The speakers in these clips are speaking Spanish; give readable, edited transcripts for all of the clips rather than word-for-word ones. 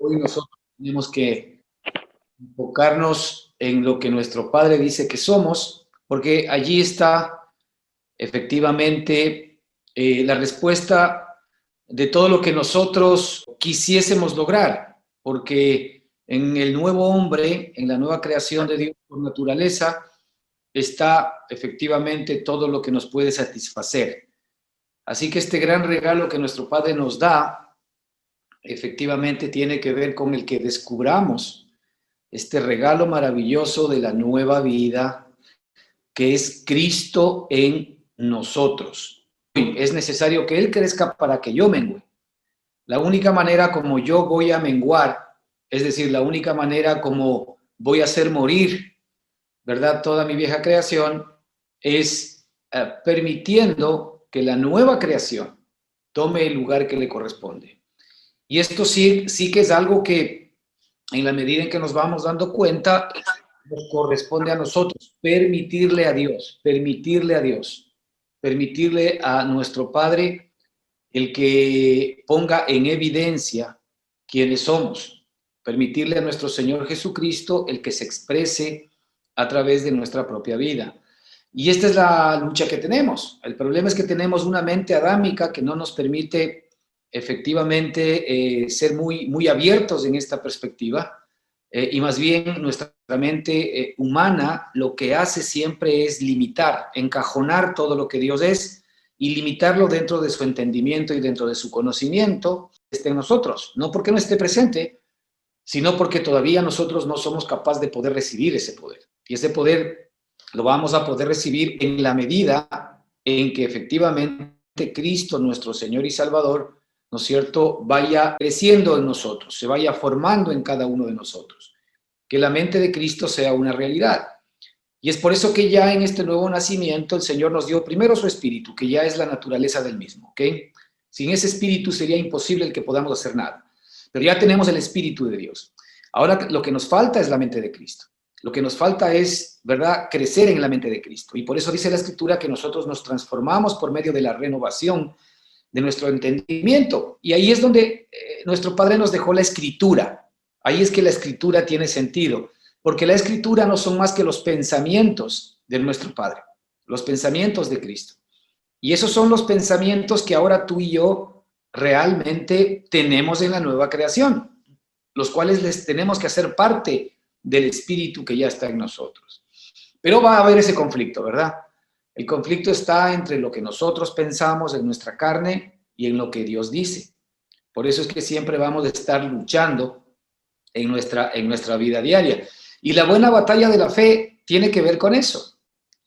hoy nosotros tenemos que enfocarnos en lo que nuestro Padre dice que somos, porque allí está efectivamente la respuesta de todo lo que nosotros quisiésemos lograr, porque en el nuevo hombre, en la nueva creación de Dios por naturaleza, está efectivamente todo lo que nos puede satisfacer. Así que este gran regalo que nuestro Padre nos da, efectivamente tiene que ver con el que descubramos este regalo maravilloso de la nueva vida, que es Cristo en nosotros. Es necesario que Él crezca para que yo mengüe. La única manera como yo voy a menguar, es decir, la única manera como voy a hacer morir, ¿verdad?, toda mi vieja creación, es permitiendo que la nueva creación tome el lugar que le corresponde. Y esto sí que es algo que, en la medida en que nos vamos dando cuenta, nos corresponde a nosotros, permitirle a Dios, permitirle a nuestro Padre el que ponga en evidencia quiénes somos, permitirle a nuestro Señor Jesucristo el que se exprese a través de nuestra propia vida. Y esta es la lucha que tenemos. El problema es que tenemos una mente adámica que no nos permite efectivamente ser muy abiertos en esta perspectiva, y más bien nuestra mente humana lo que hace siempre es limitar, encajonar todo lo que Dios es y limitarlo dentro de su entendimiento y dentro de su conocimiento, esté en nosotros, no porque no esté presente, sino porque todavía nosotros no somos capaces de poder recibir ese poder. Y ese poder lo vamos a poder recibir en la medida en que efectivamente Cristo, nuestro Señor y Salvador, ¿no es cierto?, vaya creciendo en nosotros, se vaya formando en cada uno de nosotros. Que la mente de Cristo sea una realidad. Y es por eso que ya en este nuevo nacimiento el Señor nos dio primero su espíritu, que ya es la naturaleza del mismo, ¿ok? Sin ese espíritu sería imposible el que podamos hacer nada. Pero ya tenemos el espíritu de Dios. Ahora lo que nos falta es la mente de Cristo. Lo que nos falta es, ¿verdad?, crecer en la mente de Cristo. Y por eso dice la Escritura que nosotros nos transformamos por medio de la renovación de nuestro entendimiento. Y ahí es donde nuestro Padre nos dejó la Escritura. Ahí es que la Escritura tiene sentido, porque la Escritura no son más que los pensamientos de nuestro Padre, los pensamientos de Cristo. Y esos son los pensamientos que ahora tú y yo realmente tenemos en la nueva creación, los cuales les tenemos que hacer parte del Espíritu que ya está en nosotros. Pero va a haber ese conflicto, ¿verdad? El conflicto está entre lo que nosotros pensamos en nuestra carne y en lo que Dios dice. Por eso es que siempre vamos a estar luchando en nuestra vida diaria. Y la buena batalla de la fe tiene que ver con eso.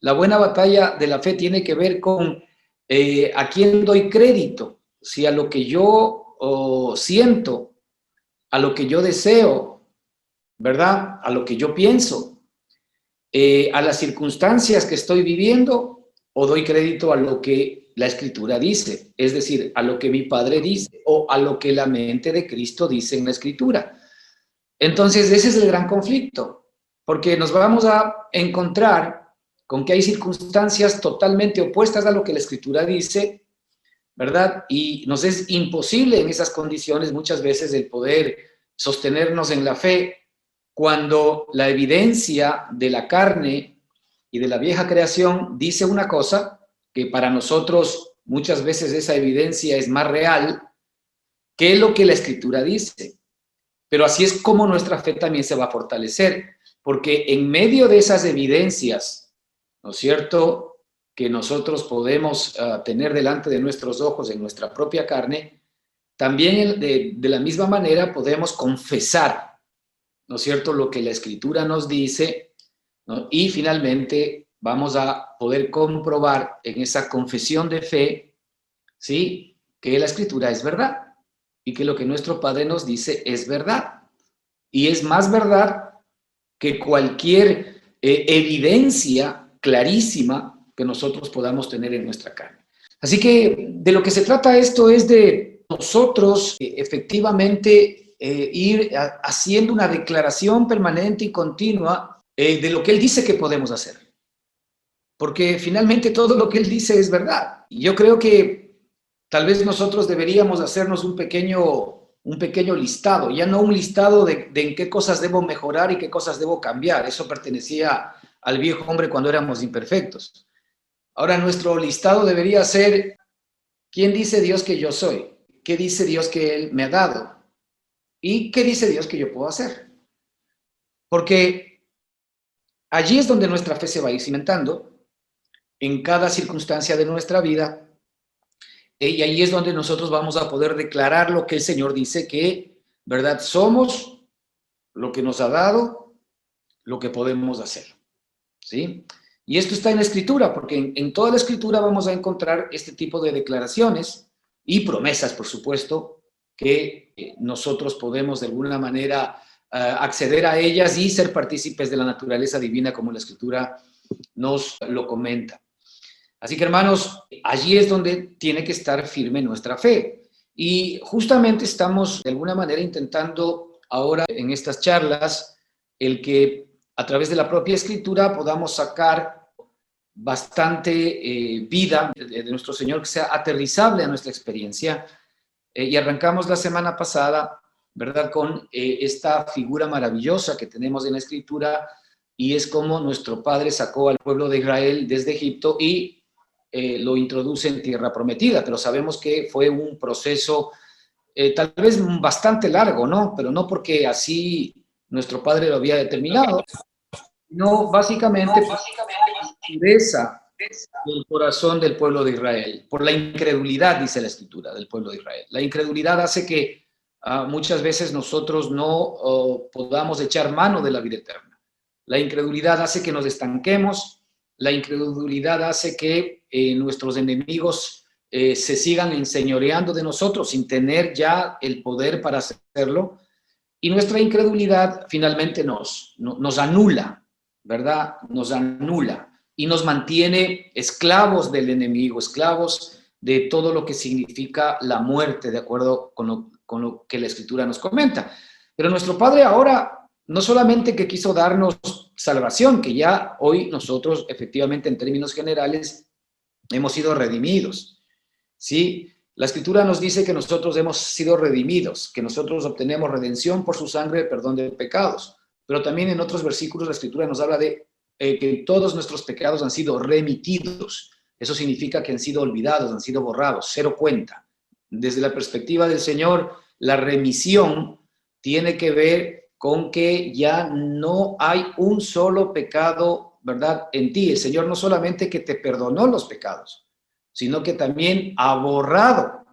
La buena batalla de la fe tiene que ver con a quién doy crédito, si a lo que yo siento, a lo que yo deseo, ¿verdad?, a lo que yo pienso, a las circunstancias que estoy viviendo, o doy crédito a lo que la Escritura dice, es decir, a lo que mi Padre dice o a lo que la mente de Cristo dice en la Escritura. Entonces, ese es el gran conflicto, porque nos vamos a encontrar con que hay circunstancias totalmente opuestas a lo que la Escritura dice, ¿verdad? Y nos es imposible en esas condiciones muchas veces el poder sostenernos en la fe cuando la evidencia de la carne y de la vieja creación dice una cosa que para nosotros muchas veces esa evidencia es más real que lo que la Escritura dice. Pero así es como nuestra fe también se va a fortalecer, porque en medio de esas evidencias, ¿no es cierto?, que nosotros podemos tener delante de nuestros ojos en nuestra propia carne, también de la misma manera podemos confesar, ¿no es cierto?, lo que la Escritura nos dice, ¿no? Y finalmente vamos a poder comprobar en esa confesión de fe, ¿sí?, que la Escritura es verdad y que lo que nuestro Padre nos dice es verdad. Y es más verdad que cualquier evidencia clarísima que nosotros podamos tener en nuestra carne. Así que de lo que se trata esto es de nosotros efectivamente ir haciendo una declaración permanente y continua de lo que Él dice que podemos hacer. Porque finalmente todo lo que Él dice es verdad. Y yo creo que tal vez nosotros deberíamos hacernos un un pequeño listado, ya no un listado de en qué cosas debo mejorar y qué cosas debo cambiar. Eso pertenecía al viejo hombre cuando éramos imperfectos. Ahora nuestro listado debería ser: ¿quién dice Dios que yo soy? ¿Qué dice Dios que Él me ha dado? ¿Y qué dice Dios que yo puedo hacer? Porque allí es donde nuestra fe se va a ir cimentando, en cada circunstancia de nuestra vida, y ahí es donde nosotros vamos a poder declarar lo que el Señor dice que, ¿verdad? Somos, lo que nos ha dado, lo que podemos hacer, ¿sí? Y esto está en la Escritura, porque en toda la Escritura vamos a encontrar este tipo de declaraciones y promesas, por supuesto, que nosotros podemos de alguna manera acceder a ellas y ser partícipes de la naturaleza divina, como la Escritura nos lo comenta. Así que, hermanos, allí es donde tiene que estar firme nuestra fe. Y justamente estamos de alguna manera intentando ahora en estas charlas el que a través de la propia Escritura podamos sacar bastante vida de nuestro Señor, que sea aterrizable a nuestra experiencia. Y arrancamos la semana pasada, ¿verdad?, con esta figura maravillosa que tenemos en la Escritura, y es como nuestro Padre sacó al pueblo de Israel desde Egipto y lo introduce en tierra prometida, pero sabemos que fue un proceso tal vez bastante largo, ¿no? Pero no porque así nuestro Padre lo había determinado, sino básicamente por la pureza del corazón del pueblo de Israel, por la incredulidad, dice la Escritura, del pueblo de Israel. La incredulidad hace que muchas veces nosotros no podamos echar mano de la vida eterna. La incredulidad hace que nos estanquemos. La incredulidad hace que nuestros enemigos se sigan enseñoreando de nosotros sin tener ya el poder para hacerlo. Y nuestra incredulidad finalmente nos anula, ¿verdad? Nos anula y nos mantiene esclavos del enemigo, esclavos de todo lo que significa la muerte, de acuerdo con lo que la Escritura nos comenta. Pero nuestro Padre ahora no solamente que quiso darnos salvación, que ya hoy nosotros efectivamente en términos generales hemos sido redimidos, ¿sí? La Escritura nos dice que nosotros hemos sido redimidos, que nosotros obtenemos redención por su sangre, perdón de pecados. Pero también en otros versículos la Escritura nos habla de que todos nuestros pecados han sido remitidos. Eso significa que han sido olvidados, han sido borrados, cero cuenta. Desde la perspectiva del Señor, la remisión tiene que ver con que ya no hay un solo pecado, ¿verdad?, en ti. El Señor no solamente que te perdonó los pecados, sino que también ha borrado,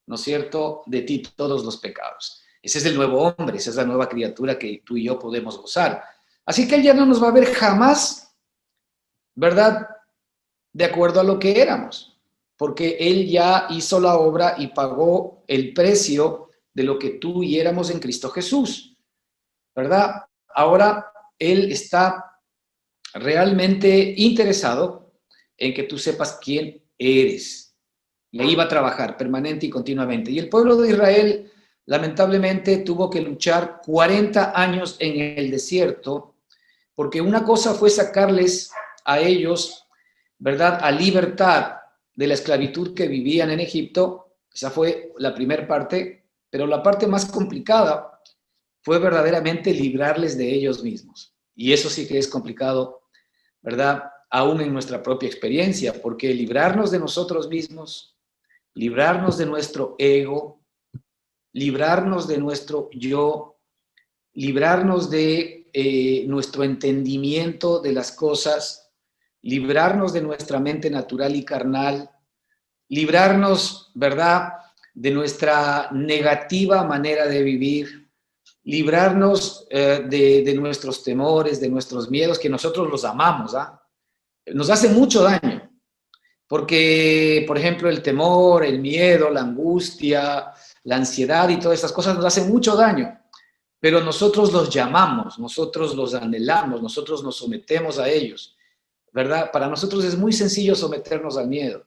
¿no es cierto?, de ti todos los pecados. Ese es el nuevo hombre, esa es la nueva criatura que tú y yo podemos gozar. Así que Él ya no nos va a ver jamás, ¿verdad?, de acuerdo a lo que éramos, porque Él ya hizo la obra y pagó el precio de lo que tú y éramos en Cristo Jesús, ¿verdad? Ahora Él está realmente interesado en que tú sepas quién eres. Y ahí va a trabajar permanente y continuamente. Y el pueblo de Israel, lamentablemente, tuvo que luchar 40 años en el desierto, porque una cosa fue sacarles a ellos, ¿verdad?, a libertad de la esclavitud que vivían en Egipto. Esa fue la primera parte, pero la parte más complicada fue verdaderamente librarles de ellos mismos. Y eso sí que es complicado, ¿verdad?, aún en nuestra propia experiencia, porque librarnos de nosotros mismos, librarnos de nuestro ego, librarnos de nuestro yo, librarnos de nuestro entendimiento de las cosas, librarnos de nuestra mente natural y carnal, librarnos, ¿verdad?, de nuestra negativa manera de vivir, librarnos de nuestros temores, de nuestros miedos, que nosotros los amamos, ¿ah? Nos hace mucho daño, porque, por ejemplo, el temor, el miedo, la angustia, la ansiedad y todas esas cosas nos hacen mucho daño, pero nosotros los llamamos, nosotros los anhelamos, nosotros nos sometemos a ellos, ¿verdad? Para nosotros es muy sencillo someternos al miedo,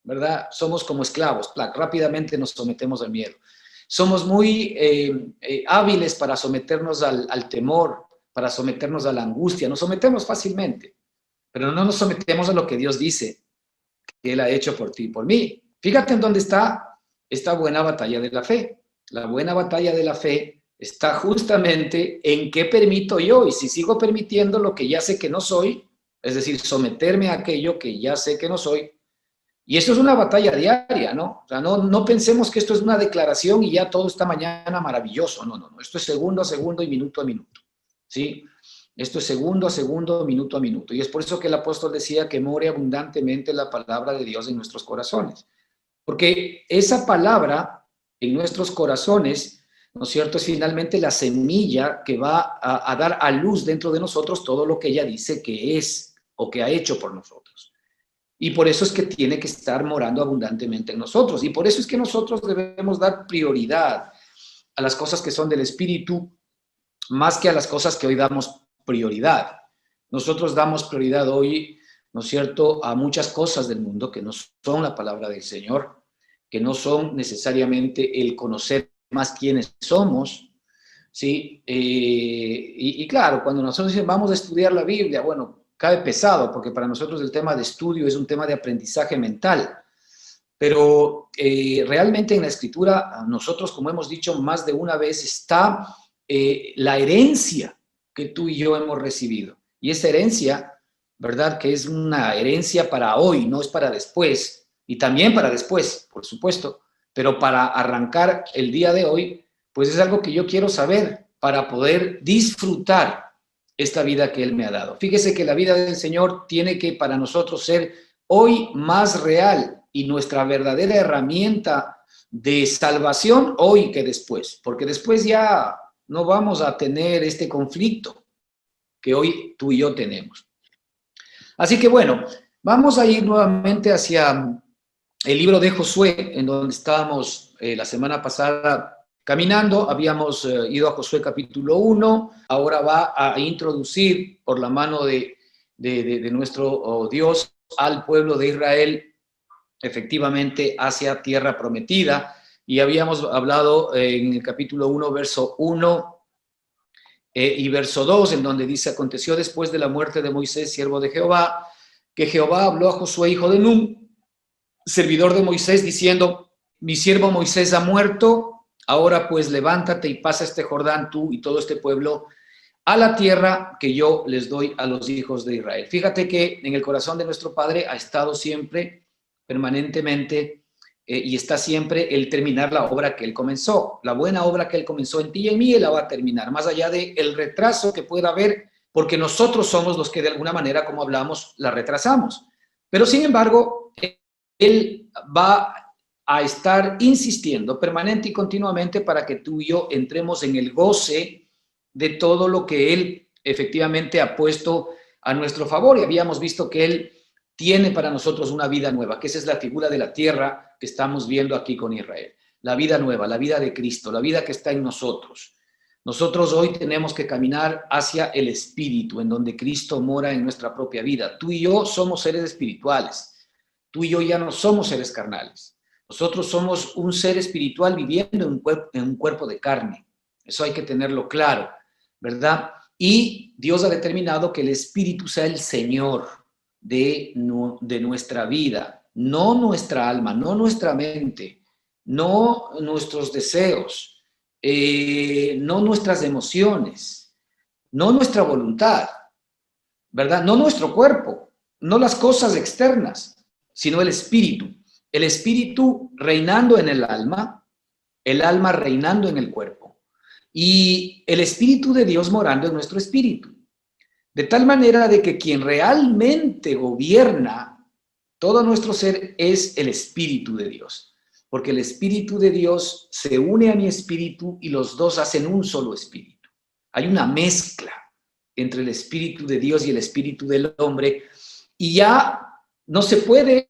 ¿verdad? Somos como esclavos, rápidamente nos sometemos al miedo. Somos muy hábiles para someternos al temor, para someternos a la angustia, nos sometemos fácilmente, pero no nos sometemos a lo que Dios dice que Él ha hecho por ti y por mí. Fíjate en dónde está esta buena batalla de la fe. La buena batalla de la fe está justamente en qué permito yo, y si sigo permitiendo lo que ya sé que no soy, es decir, someterme a aquello que ya sé que no soy. Y esto es una batalla diaria, ¿no? O sea, no pensemos que esto es una declaración y ya todo está mañana maravilloso. No, no, no. Esto es segundo a segundo y minuto a minuto, ¿sí? Esto es segundo a segundo, minuto a minuto. Y es por eso que el apóstol decía que more abundantemente la palabra de Dios en nuestros corazones. Porque esa palabra en nuestros corazones, ¿no es cierto?, es finalmente la semilla que va a dar a luz dentro de nosotros todo lo que ella dice que es o que ha hecho por nosotros. Y por eso es que tiene que estar morando abundantemente en nosotros. Y por eso es que nosotros debemos dar prioridad a las cosas que son del Espíritu más que a las cosas que hoy damos prioridad. Nosotros damos prioridad hoy, ¿no es cierto?, a muchas cosas del mundo que no son la palabra del Señor, que no son necesariamente el conocer más quiénes somos, ¿sí? Y claro, cuando nosotros decimos vamos a estudiar la Biblia, bueno, cae pesado, porque para nosotros el tema de estudio es un tema de aprendizaje mental, pero realmente en la Escritura, nosotros, como hemos dicho más de una vez, está la herencia que tú y yo hemos recibido. Y esa herencia, ¿verdad? Que es una herencia para hoy, no es para después, y también para después, por supuesto, pero para arrancar el día de hoy, pues es algo que yo quiero saber para poder disfrutar esta vida que Él me ha dado. Fíjese que la vida del Señor tiene que para nosotros ser hoy más real y nuestra verdadera herramienta de salvación hoy que después, porque después ya no vamos a tener este conflicto que hoy tú y yo tenemos. Así que bueno, vamos a ir nuevamente hacia el libro de Josué, en donde estábamos la semana pasada caminando. Habíamos ido a Josué capítulo 1, ahora va a introducir por la mano de nuestro Dios al pueblo de Israel efectivamente hacia tierra prometida. Y habíamos hablado en el capítulo 1, verso 1 y verso 2, en donde dice: aconteció después de la muerte de Moisés, siervo de Jehová, que Jehová habló a Josué, hijo de Nun, servidor de Moisés, diciendo: mi siervo Moisés ha muerto, ahora pues levántate y pasa este Jordán tú y todo este pueblo a la tierra que yo les doy a los hijos de Israel. Fíjate que en el corazón de nuestro Padre ha estado siempre, permanentemente, y está siempre el terminar la obra que Él comenzó. La buena obra que Él comenzó en ti y en mí, Él la va a terminar, más allá del retraso que pueda haber, porque nosotros somos los que de alguna manera, como hablamos, la retrasamos. Pero sin embargo, Él va a estar insistiendo permanente y continuamente para que tú y yo entremos en el goce de todo lo que Él efectivamente ha puesto a nuestro favor. Y habíamos visto que Él tiene para nosotros una vida nueva, que esa es la figura de la tierra que estamos viendo aquí con Israel. La vida nueva, la vida de Cristo, la vida que está en nosotros. Nosotros hoy tenemos que caminar hacia el Espíritu, en donde Cristo mora en nuestra propia vida. Tú y yo somos seres espirituales. Tú y yo ya no somos seres carnales. Nosotros somos un ser espiritual viviendo en un cuerpo de carne. Eso hay que tenerlo claro, ¿verdad? Y Dios ha determinado que el Espíritu sea el Señor de nuestra vida, no nuestra alma, no nuestra mente, no nuestros deseos, no nuestras emociones, no nuestra voluntad, ¿verdad? No nuestro cuerpo, no las cosas externas, sino el Espíritu. El Espíritu reinando en el alma reinando en el cuerpo y el Espíritu de Dios morando en nuestro espíritu. De tal manera de que quien realmente gobierna todo nuestro ser es el Espíritu de Dios, porque el Espíritu de Dios se une a mi espíritu y los dos hacen un solo espíritu. Hay una mezcla entre el Espíritu de Dios y el Espíritu del hombre y ya no se puede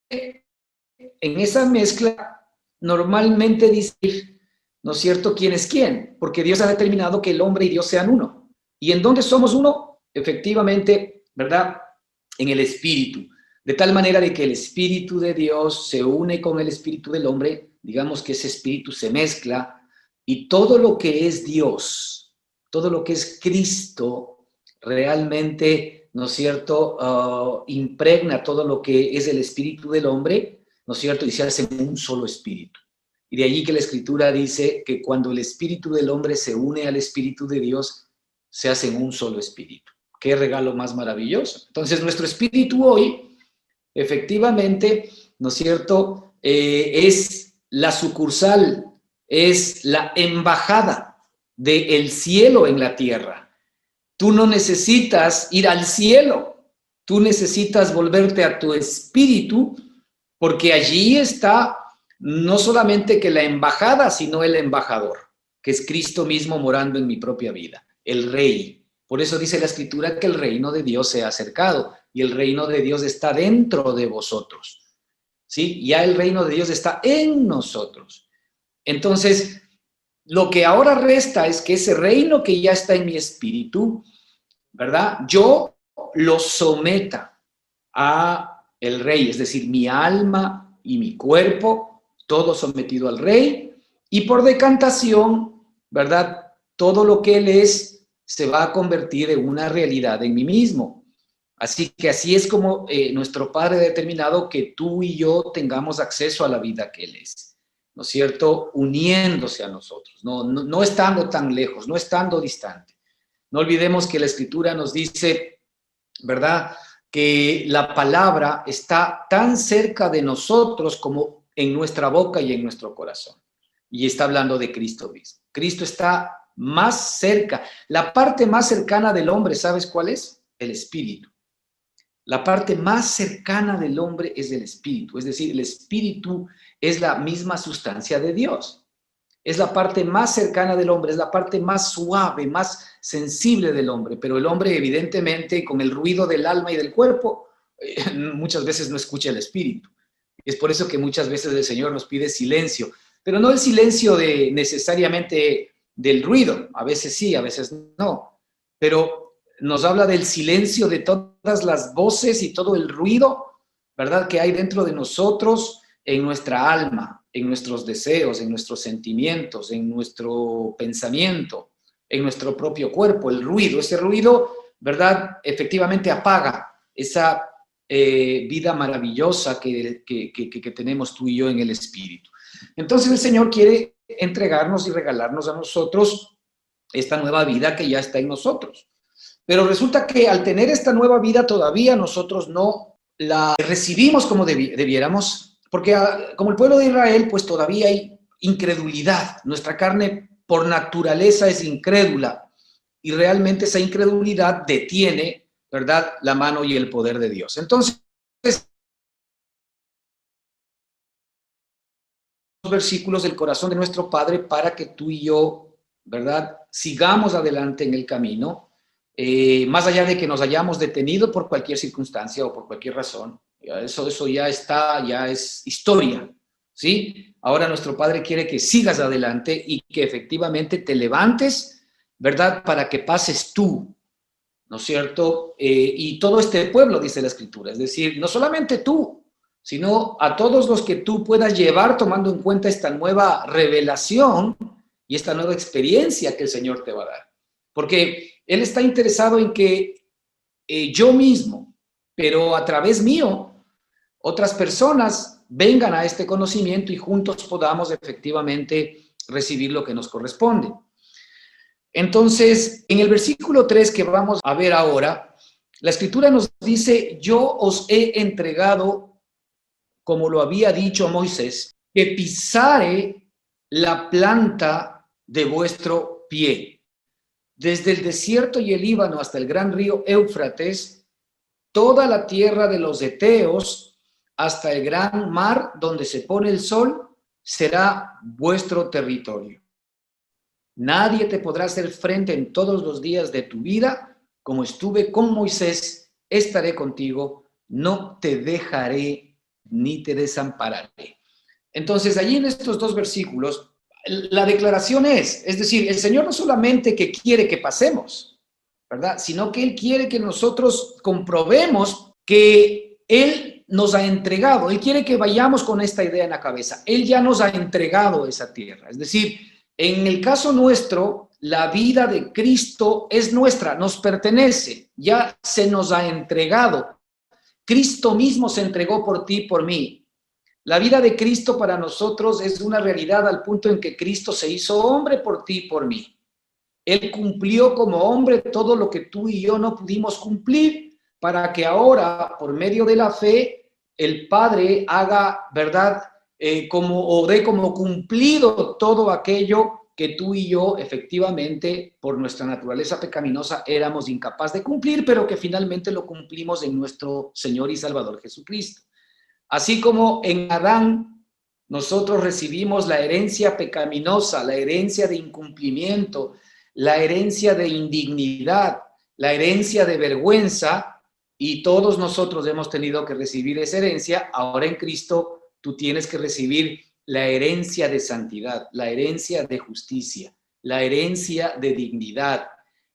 en esa mezcla normalmente decir, ¿no es cierto?, quién es quién, porque Dios ha determinado que el hombre y Dios sean uno. ¿Y en dónde somos uno? Efectivamente, ¿verdad? En el Espíritu. De tal manera de que el Espíritu de Dios se une con el Espíritu del hombre, digamos que ese Espíritu se mezcla, y todo lo que es Dios, todo lo que es Cristo, realmente, ¿no es cierto?, impregna todo lo que es el Espíritu del hombre, ¿no es cierto?, y se hace un solo espíritu. Y de allí que la Escritura dice que cuando el espíritu del hombre se une al espíritu de Dios, se hacen un solo espíritu. ¡Qué regalo más maravilloso! Entonces, nuestro espíritu hoy, efectivamente, ¿no es cierto?, es la sucursal, es la embajada del cielo en la tierra. Tú no necesitas ir al cielo, tú necesitas volverte a tu espíritu, porque allí está no solamente que la embajada, sino el embajador, que es Cristo mismo morando en mi propia vida, el Rey. Por eso dice la Escritura que el reino de Dios se ha acercado y el reino de Dios está dentro de vosotros. ¿Sí? Ya el reino de Dios está en nosotros. Entonces, lo que ahora resta es que ese reino que ya está en mi espíritu, ¿verdad?, yo lo someta a el Rey, es decir, mi alma y mi cuerpo, todo sometido al Rey, y por decantación, ¿verdad?, todo lo que Él es se va a convertir en una realidad en mí mismo. Así que así es como nuestro Padre ha determinado que tú y yo tengamos acceso a la vida que Él es, ¿no es cierto?, uniéndose a nosotros, no estando tan lejos, no estando distante. No olvidemos que la Escritura nos dice, ¿verdad?, que la palabra está tan cerca de nosotros como en nuestra boca y en nuestro corazón. Y está hablando de Cristo mismo. Cristo está más cerca. La parte más cercana del hombre, ¿sabes cuál es? El espíritu. La parte más cercana del hombre es el espíritu. Es decir, el espíritu es la misma sustancia de Dios. Es la parte más cercana del hombre, es la parte más suave, más sensible del hombre, pero el hombre evidentemente con el ruido del alma y del cuerpo muchas veces no escucha el espíritu. Es por eso que muchas veces el Señor nos pide silencio, pero no el silencio de necesariamente del ruido, a veces sí, a veces no, pero nos habla del silencio de todas las voces y todo el ruido, ¿verdad?, que hay dentro de nosotros, en nuestra alma, en nuestros deseos, en nuestros sentimientos, en nuestro pensamiento, en nuestro propio cuerpo, el ruido, ese ruido, ¿verdad?, efectivamente apaga esa vida maravillosa que tenemos tú y yo en el Espíritu. Entonces el Señor quiere entregarnos y regalarnos a nosotros esta nueva vida que ya está en nosotros. Pero resulta que al tener esta nueva vida todavía nosotros no la recibimos como debiéramos, porque como el pueblo de Israel, pues todavía hay incredulidad. Nuestra carne por naturaleza es incrédula y realmente esa incredulidad detiene, ¿verdad?, la mano y el poder de Dios. Entonces, los versículos del corazón de nuestro Padre para que tú y yo, ¿verdad?, sigamos adelante en el camino, más allá de que nos hayamos detenido por cualquier circunstancia o por cualquier razón. Eso ya está, ya es historia, ¿sí? Ahora nuestro Padre quiere que sigas adelante y que efectivamente te levantes, ¿verdad?, para que pases tú, ¿no es cierto? Y todo este pueblo, dice la Escritura, es decir, no solamente tú, sino a todos los que tú puedas llevar tomando en cuenta esta nueva revelación y esta nueva experiencia que el Señor te va a dar. Porque Él está interesado en que yo mismo, pero a través mío, otras personas vengan a este conocimiento y juntos podamos efectivamente recibir lo que nos corresponde. Entonces, en el versículo 3 que vamos a ver ahora, la Escritura nos dice, yo os he entregado, como lo había dicho Moisés, que pisare la planta de vuestro pie. Desde el desierto y el Líbano hasta el gran río Éufrates, toda la tierra de los heteos, hasta el gran mar donde se pone el sol, será vuestro territorio. Nadie te podrá hacer frente en todos los días de tu vida, como estuve con Moisés, estaré contigo, no te dejaré ni te desampararé. Entonces, allí en estos dos versículos, la declaración es decir, el Señor no solamente que quiere que pasemos, ¿verdad?, sino que Él quiere que nosotros comprobemos que Él nos ha entregado, Él quiere que vayamos con esta idea en la cabeza, Él ya nos ha entregado esa tierra, es decir, en el caso nuestro, la vida de Cristo es nuestra, nos pertenece, ya se nos ha entregado. Cristo mismo se entregó por ti y por mí. La vida de Cristo para nosotros es una realidad al punto en que Cristo se hizo hombre por ti y por mí. Él cumplió como hombre todo lo que tú y yo no pudimos cumplir, para que ahora, por medio de la fe, el Padre haga, ¿verdad? O dé como cumplido todo aquello que tú y yo efectivamente, por nuestra naturaleza pecaminosa, éramos incapaces de cumplir, pero que finalmente lo cumplimos en nuestro Señor y Salvador Jesucristo. Así como en Adán nosotros recibimos la herencia pecaminosa, la herencia de incumplimiento, la herencia de indignidad, la herencia de vergüenza, y todos nosotros hemos tenido que recibir esa herencia. Ahora en Cristo tú tienes que recibir la herencia de santidad, la herencia de justicia, la herencia de dignidad,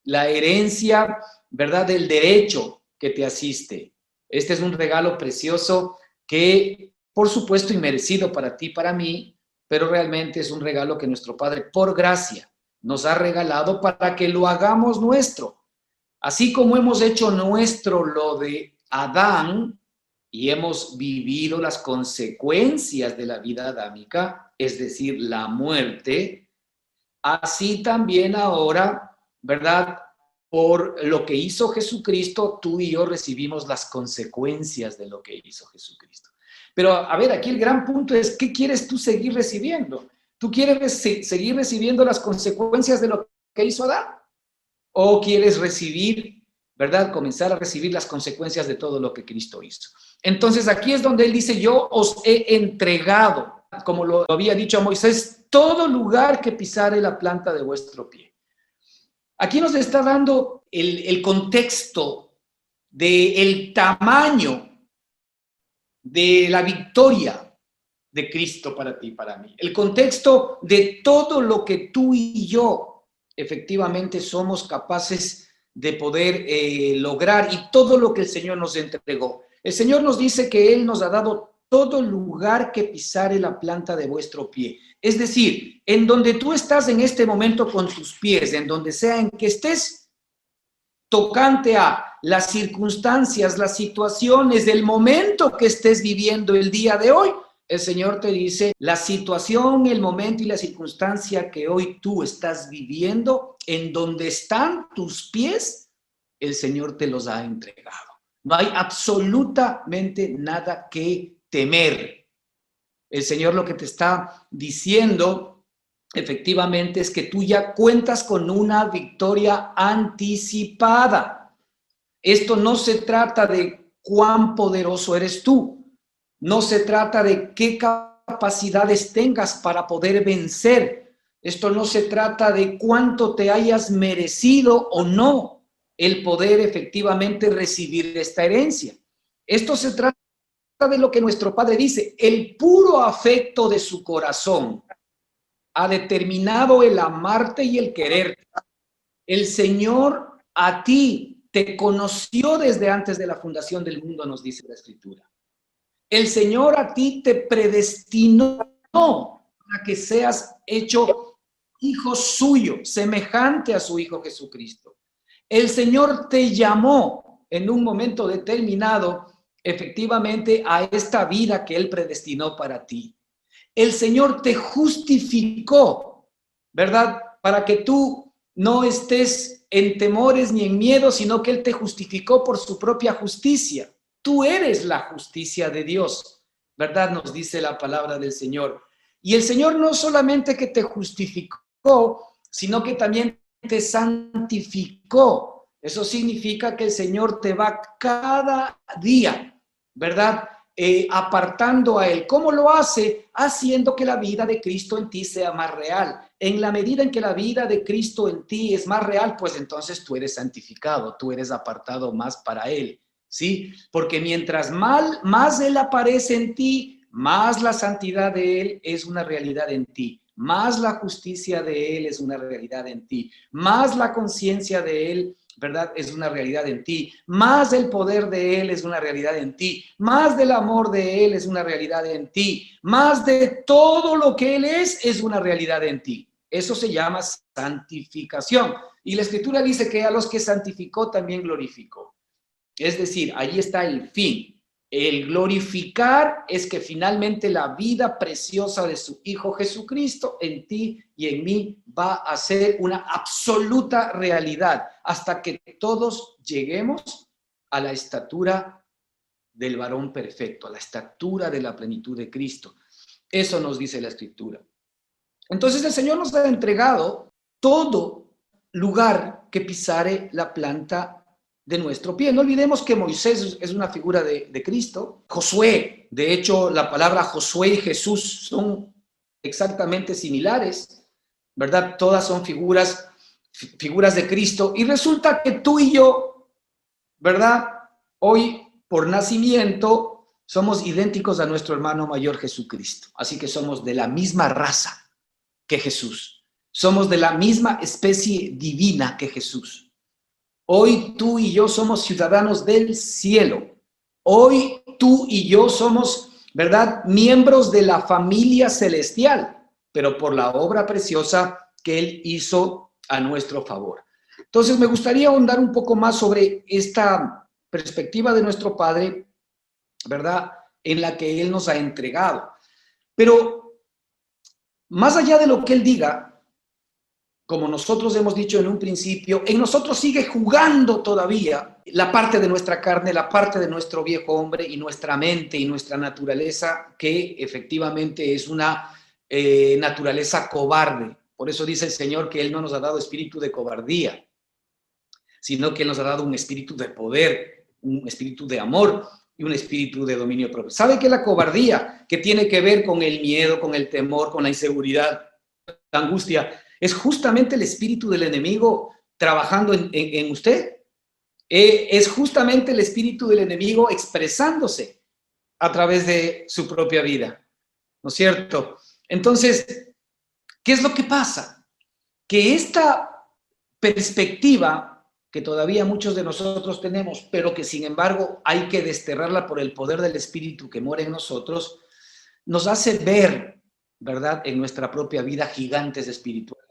la herencia, ¿verdad?, del derecho que te asiste. Este es un regalo precioso que, por supuesto, inmerecido para ti, para mí, pero realmente es un regalo que nuestro Padre, por gracia, nos ha regalado para que lo hagamos nuestro. Así como hemos hecho nuestro lo de Adán y hemos vivido las consecuencias de la vida adámica, es decir, la muerte, así también ahora, ¿verdad? Por lo que hizo Jesucristo, tú y yo recibimos las consecuencias de lo que hizo Jesucristo. Pero, a ver, aquí el gran punto es, ¿qué quieres tú seguir recibiendo? ¿Tú quieres seguir recibiendo las consecuencias de lo que hizo Adán? ¿O quieres recibir, verdad, comenzar a recibir las consecuencias de todo lo que Cristo hizo? Entonces, aquí es donde él dice, yo os he entregado, como lo había dicho a Moisés, todo lugar que pisare la planta de vuestro pie. Aquí nos está dando el contexto del tamaño de la victoria de Cristo para ti y para mí. El contexto de todo lo que tú y yo efectivamente somos capaces de poder lograr, y todo lo que el Señor nos entregó. El Señor nos dice que Él nos ha dado todo lugar que pisare la planta de vuestro pie. Es decir, en donde tú estás en este momento con tus pies, en donde sea en que estés, tocante a las circunstancias, las situaciones, del momento que estés viviendo el día de hoy, el Señor te dice, la situación, el momento y la circunstancia que hoy tú estás viviendo, en donde están tus pies, el Señor te los ha entregado. No hay absolutamente nada que temer. El Señor lo que te está diciendo efectivamente es que tú ya cuentas con una victoria anticipada. Esto no se trata de cuán poderoso eres tú. No se trata de qué capacidades tengas para poder vencer. Esto no se trata de cuánto te hayas merecido o no el poder efectivamente recibir esta herencia. Esto se trata de lo que nuestro Padre dice, el puro afecto de su corazón ha determinado el amarte y el quererte. El Señor a ti te conoció desde antes de la fundación del mundo, nos dice la Escritura. El Señor a ti te predestinó para que seas hecho hijo suyo, semejante a su Hijo Jesucristo. El Señor te llamó en un momento determinado, efectivamente, a esta vida que Él predestinó para ti. El Señor te justificó, ¿verdad? Para que tú no estés en temores ni en miedo, sino que Él te justificó por su propia justicia. Tú eres la justicia de Dios, ¿verdad? Nos dice la palabra del Señor. Y el Señor no solamente que te justificó, sino que también te santificó. Eso significa que el Señor te va cada día, ¿verdad? Apartando a Él. ¿Cómo lo hace? Haciendo que la vida de Cristo en ti sea más real. En la medida en que la vida de Cristo en ti es más real, pues entonces tú eres santificado, tú eres apartado más para Él. ¿Sí? Porque mientras más Él aparece en ti, más la santidad de Él es una realidad en ti, más la justicia de Él es una realidad en ti, más la conciencia de Él, ¿verdad?, es una realidad en ti, más el poder de Él es una realidad en ti, más del amor de Él es una realidad en ti, más de todo lo que Él es una realidad en ti. Eso se llama santificación. Y la Escritura dice que a los que santificó también glorificó. Es decir, ahí está el fin. El glorificar es que finalmente la vida preciosa de su Hijo Jesucristo en ti y en mí va a ser una absoluta realidad hasta que todos lleguemos a la estatura del varón perfecto, a la estatura de la plenitud de Cristo. Eso nos dice la Escritura. Entonces el Señor nos ha entregado todo lugar que pisare la planta de nuestro pie. No olvidemos que Moisés es una figura de Cristo. Josué, de hecho, la palabra Josué y Jesús son exactamente similares, ¿verdad? Todas son figuras de Cristo. Y resulta que tú y yo, ¿verdad? Hoy, por nacimiento, somos idénticos a nuestro hermano mayor Jesucristo. Así que somos de la misma raza que Jesús. Somos de la misma especie divina que Jesús. Hoy tú y yo somos ciudadanos del cielo. Hoy tú y yo somos, ¿verdad?, miembros de la familia celestial, pero por la obra preciosa que Él hizo a nuestro favor. Entonces, me gustaría ahondar un poco más sobre esta perspectiva de nuestro Padre, ¿verdad?, en la que Él nos ha entregado. Pero, más allá de lo que Él diga, como nosotros hemos dicho en un principio, en nosotros sigue jugando todavía la parte de nuestra carne, la parte de nuestro viejo hombre y nuestra mente y nuestra naturaleza, que efectivamente es una naturaleza cobarde. Por eso dice el Señor que Él no nos ha dado espíritu de cobardía, sino que Él nos ha dado un espíritu de poder, un espíritu de amor y un espíritu de dominio propio. ¿Sabe qué es la cobardía? Que tiene que ver con el miedo, con el temor, con la inseguridad, la angustia. Es justamente el espíritu del enemigo trabajando en usted. Es justamente el espíritu del enemigo expresándose a través de su propia vida, ¿no es cierto? Entonces, ¿qué es lo que pasa? Que esta perspectiva que todavía muchos de nosotros tenemos, pero que sin embargo hay que desterrarla por el poder del espíritu que mora en nosotros, nos hace ver, ¿verdad?, en nuestra propia vida gigantes espirituales.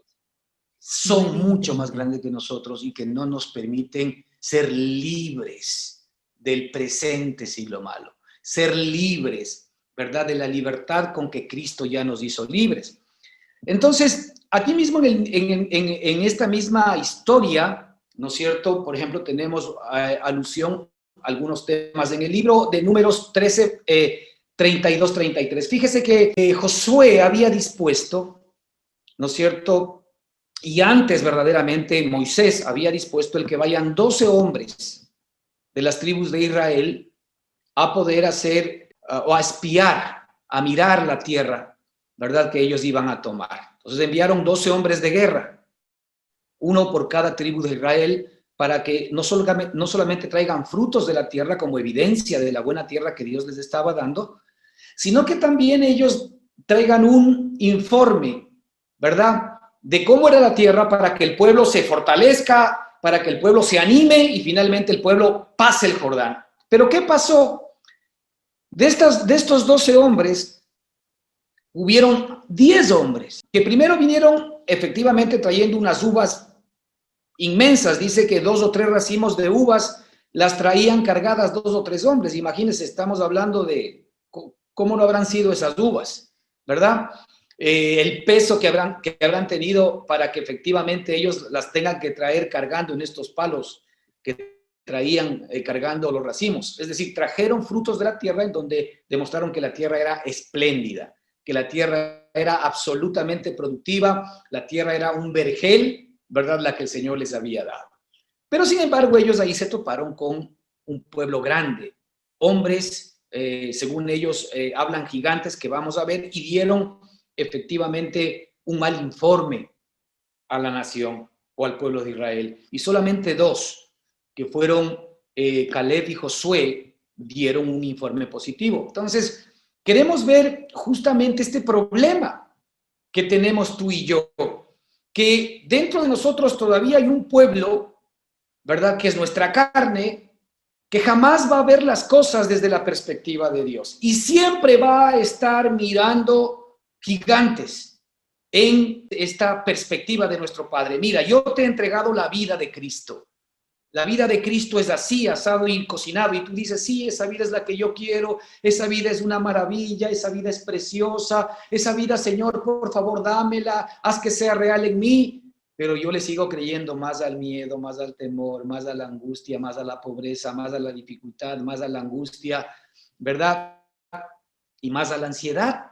Son mucho más grandes que nosotros y que no nos permiten ser libres del presente siglo malo, ser libres, ¿verdad?, de la libertad con que Cristo ya nos hizo libres. Entonces, aquí mismo en esta misma historia, ¿no es cierto?, por ejemplo, tenemos alusión a algunos temas en el libro de Números 13, 32, 33. Fíjese que Josué había dispuesto, ¿no es cierto?, y antes verdaderamente Moisés había dispuesto el que vayan 12 hombres de las tribus de Israel a poder hacer o a espiar, a mirar la tierra, ¿verdad?, que ellos iban a tomar. Entonces enviaron 12 hombres de guerra, uno por cada tribu de Israel, para que no solamente traigan frutos de la tierra como evidencia de la buena tierra que Dios les estaba dando, sino que también ellos traigan un informe, ¿verdad?, de cómo era la tierra para que el pueblo se fortalezca, para que el pueblo se anime y finalmente el pueblo pase el Jordán. Pero ¿qué pasó? De estos 12 hombres, hubieron 10 hombres que primero vinieron efectivamente trayendo unas uvas inmensas. Dice que 2 o 3 racimos de uvas las traían cargadas 2 o 3 hombres. Imagínense, estamos hablando de cómo no habrán sido esas uvas, ¿verdad? El peso que habrán tenido para que efectivamente ellos las tengan que traer cargando en estos palos que traían cargando los racimos. Es decir, trajeron frutos de la tierra en donde demostraron que la tierra era espléndida, que la tierra era absolutamente productiva, la tierra era un vergel, ¿verdad?, la que el Señor les había dado. Pero sin embargo, ellos ahí se toparon con un pueblo grande, hombres, según ellos hablan gigantes que vamos a ver, y dieron efectivamente un mal informe a la nación o al pueblo de Israel. Y solamente 2, que fueron Caleb y Josué, dieron un informe positivo. Entonces, queremos ver justamente este problema que tenemos tú y yo, que dentro de nosotros todavía hay un pueblo, ¿verdad?, que es nuestra carne, que jamás va a ver las cosas desde la perspectiva de Dios y siempre va a estar mirando gigantes en esta perspectiva de nuestro Padre. Mira, yo te he entregado la vida de Cristo, La vida de Cristo es así, asado y cocinado. Y tú dices, sí, esa vida es la que yo quiero, esa vida es una maravilla, esa vida es preciosa, esa vida, Señor, por favor, dámela, haz que sea real en mí. Pero yo le sigo creyendo más al miedo, más al temor, más a la angustia, más a la pobreza, más a la dificultad, más a la angustia, ¿verdad? Y más a la ansiedad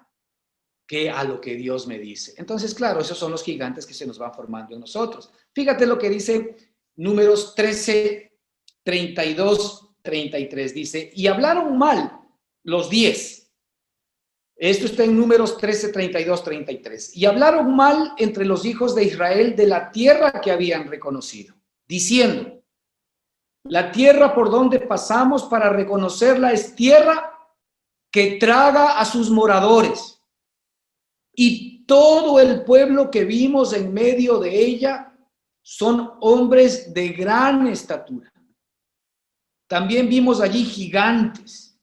que a lo que Dios me dice. Entonces, claro, esos son los gigantes que se nos van formando en nosotros. Fíjate lo que dice Números 13, 32, 33. Dice, y hablaron mal los 10. Esto está en Números 13, 32, 33. Y hablaron mal entre los hijos de Israel de la tierra que habían reconocido, diciendo, la tierra por donde pasamos para reconocerla es tierra que traga a sus moradores. Y todo el pueblo que vimos en medio de ella son hombres de gran estatura. También vimos allí gigantes,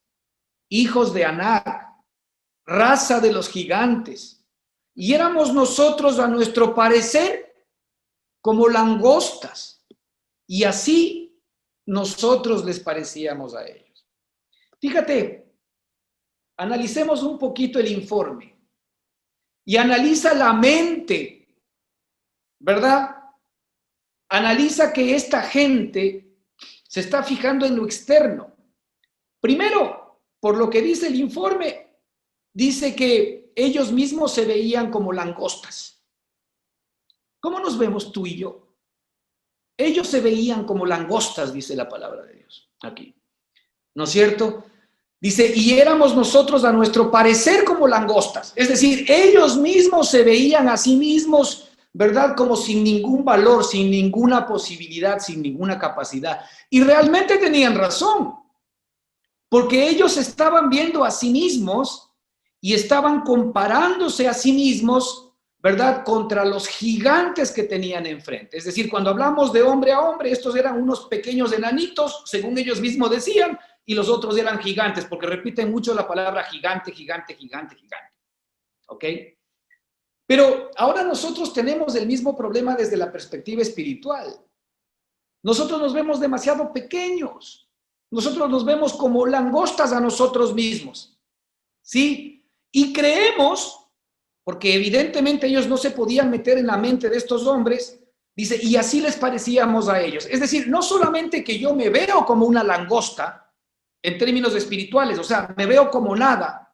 hijos de Anac, raza de los gigantes. Y éramos nosotros, a nuestro parecer, como langostas. Y así nosotros les parecíamos a ellos. Fíjate, analicemos un poquito el informe. Y analiza la mente, ¿verdad? Analiza que esta gente se está fijando en lo externo. Primero, por lo que dice el informe, dice que ellos mismos se veían como langostas. ¿Cómo nos vemos tú y yo? Ellos se veían como langostas, dice la palabra de Dios aquí. ¿No es cierto? Dice, y éramos nosotros a nuestro parecer como langostas. Es decir, ellos mismos se veían a sí mismos, ¿verdad? Como sin ningún valor, sin ninguna posibilidad, sin ninguna capacidad. Y realmente tenían razón, porque ellos estaban viendo a sí mismos y estaban comparándose a sí mismos, ¿verdad? Contra los gigantes que tenían enfrente. Es decir, cuando hablamos de hombre a hombre, estos eran unos pequeños enanitos, según ellos mismos decían, y los otros eran gigantes, porque repiten mucho la palabra gigante, gigante, gigante, gigante. ¿Ok? Pero ahora nosotros tenemos el mismo problema desde la perspectiva espiritual. Nosotros nos vemos demasiado pequeños. Nosotros nos vemos como langostas a nosotros mismos. ¿Sí? Y creemos, porque evidentemente ellos no se podían meter en la mente de estos hombres, dice, y así les parecíamos a ellos. Es decir, no solamente que yo me veo como una langosta, en términos espirituales, o sea, me veo como nada,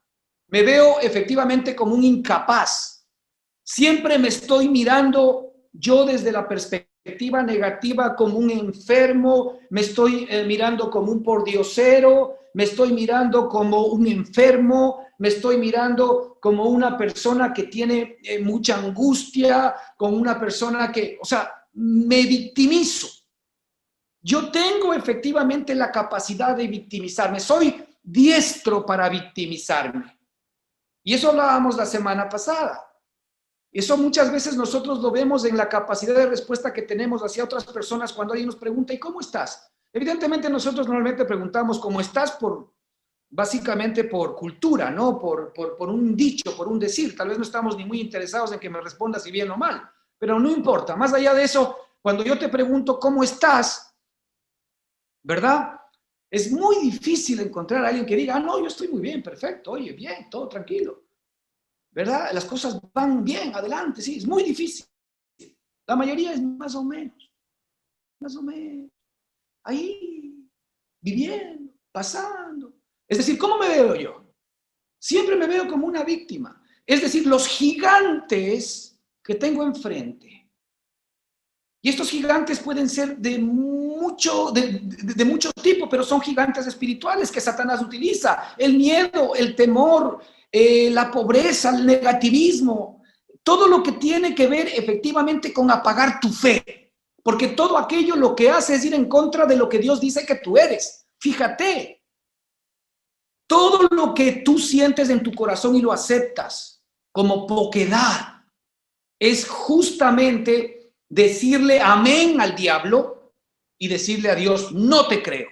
me veo efectivamente como un incapaz. Siempre me estoy mirando yo desde la perspectiva negativa como un enfermo, me estoy mirando como un pordiosero, me estoy mirando como un enfermo, me estoy mirando como una persona que tiene mucha angustia, como una persona que, o sea, me victimizo. Yo tengo efectivamente la capacidad de victimizarme, soy diestro para victimizarme. Y eso hablábamos la semana pasada. Eso muchas veces nosotros lo vemos en la capacidad de respuesta que tenemos hacia otras personas cuando alguien nos pregunta, ¿y cómo estás? Evidentemente nosotros normalmente preguntamos cómo estás básicamente por cultura, ¿no? Por un dicho, por un decir. Tal vez no estamos ni muy interesados en que me respondas si bien o mal, pero no importa. Más allá de eso, cuando yo te pregunto cómo estás, ¿verdad? Es muy difícil encontrar a alguien que diga, no, yo estoy muy bien, perfecto, oye, bien, todo tranquilo, ¿verdad? Las cosas van bien, adelante, sí, es muy difícil. La mayoría es más o menos, ahí, viviendo, pasando. Es decir, ¿cómo me veo yo? Siempre me veo como una víctima. Es decir, los gigantes que tengo enfrente. Y estos gigantes pueden ser de mucho tipo, pero son gigantes espirituales que Satanás utiliza. El miedo, el temor, la pobreza, el negativismo, todo lo que tiene que ver efectivamente con apagar tu fe. Porque todo aquello lo que hace es ir en contra de lo que Dios dice que tú eres. Fíjate, todo lo que tú sientes en tu corazón y lo aceptas como poquedad es justamente decirle amén al diablo y decirle a Dios, no te creo,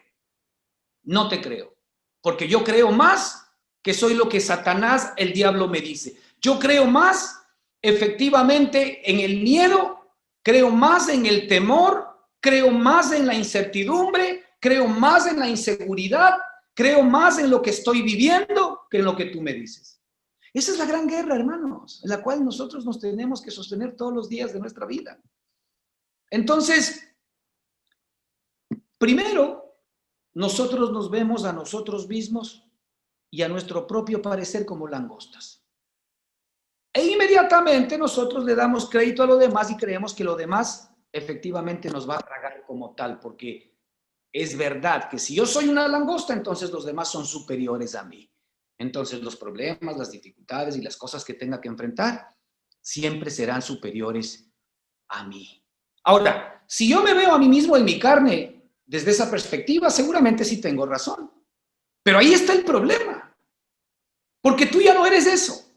porque yo creo más que soy lo que Satanás, el diablo, me dice. Yo creo más efectivamente en el miedo, creo más en el temor, creo más en la incertidumbre, creo más en la inseguridad, creo más en lo que estoy viviendo que en lo que tú me dices. Esa es la gran guerra, hermanos, en la cual nosotros nos tenemos que sostener todos los días de nuestra vida. Entonces, primero, nosotros nos vemos a nosotros mismos y a nuestro propio parecer como langostas. E inmediatamente nosotros le damos crédito a lo demás y creemos que lo demás efectivamente nos va a tragar como tal, porque es verdad que si yo soy una langosta, entonces los demás son superiores a mí. Entonces los problemas, las dificultades y las cosas que tenga que enfrentar siempre serán superiores a mí. Ahora, si yo me veo a mí mismo en mi carne desde esa perspectiva, seguramente sí tengo razón. Pero ahí está el problema, porque tú ya no eres eso.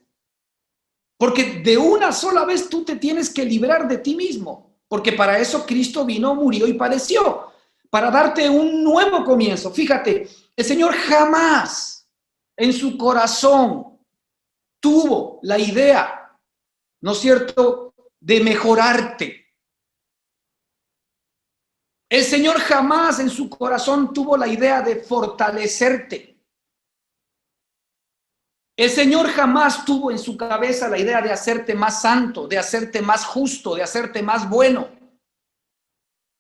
Porque de una sola vez tú te tienes que librar de ti mismo, porque para eso Cristo vino, murió y padeció, para darte un nuevo comienzo. Fíjate, el Señor jamás en su corazón tuvo la idea, ¿no es cierto?, de mejorarte. El Señor jamás en su corazón tuvo la idea de fortalecerte. El Señor jamás tuvo en su cabeza la idea de hacerte más santo, de hacerte más justo, de hacerte más bueno.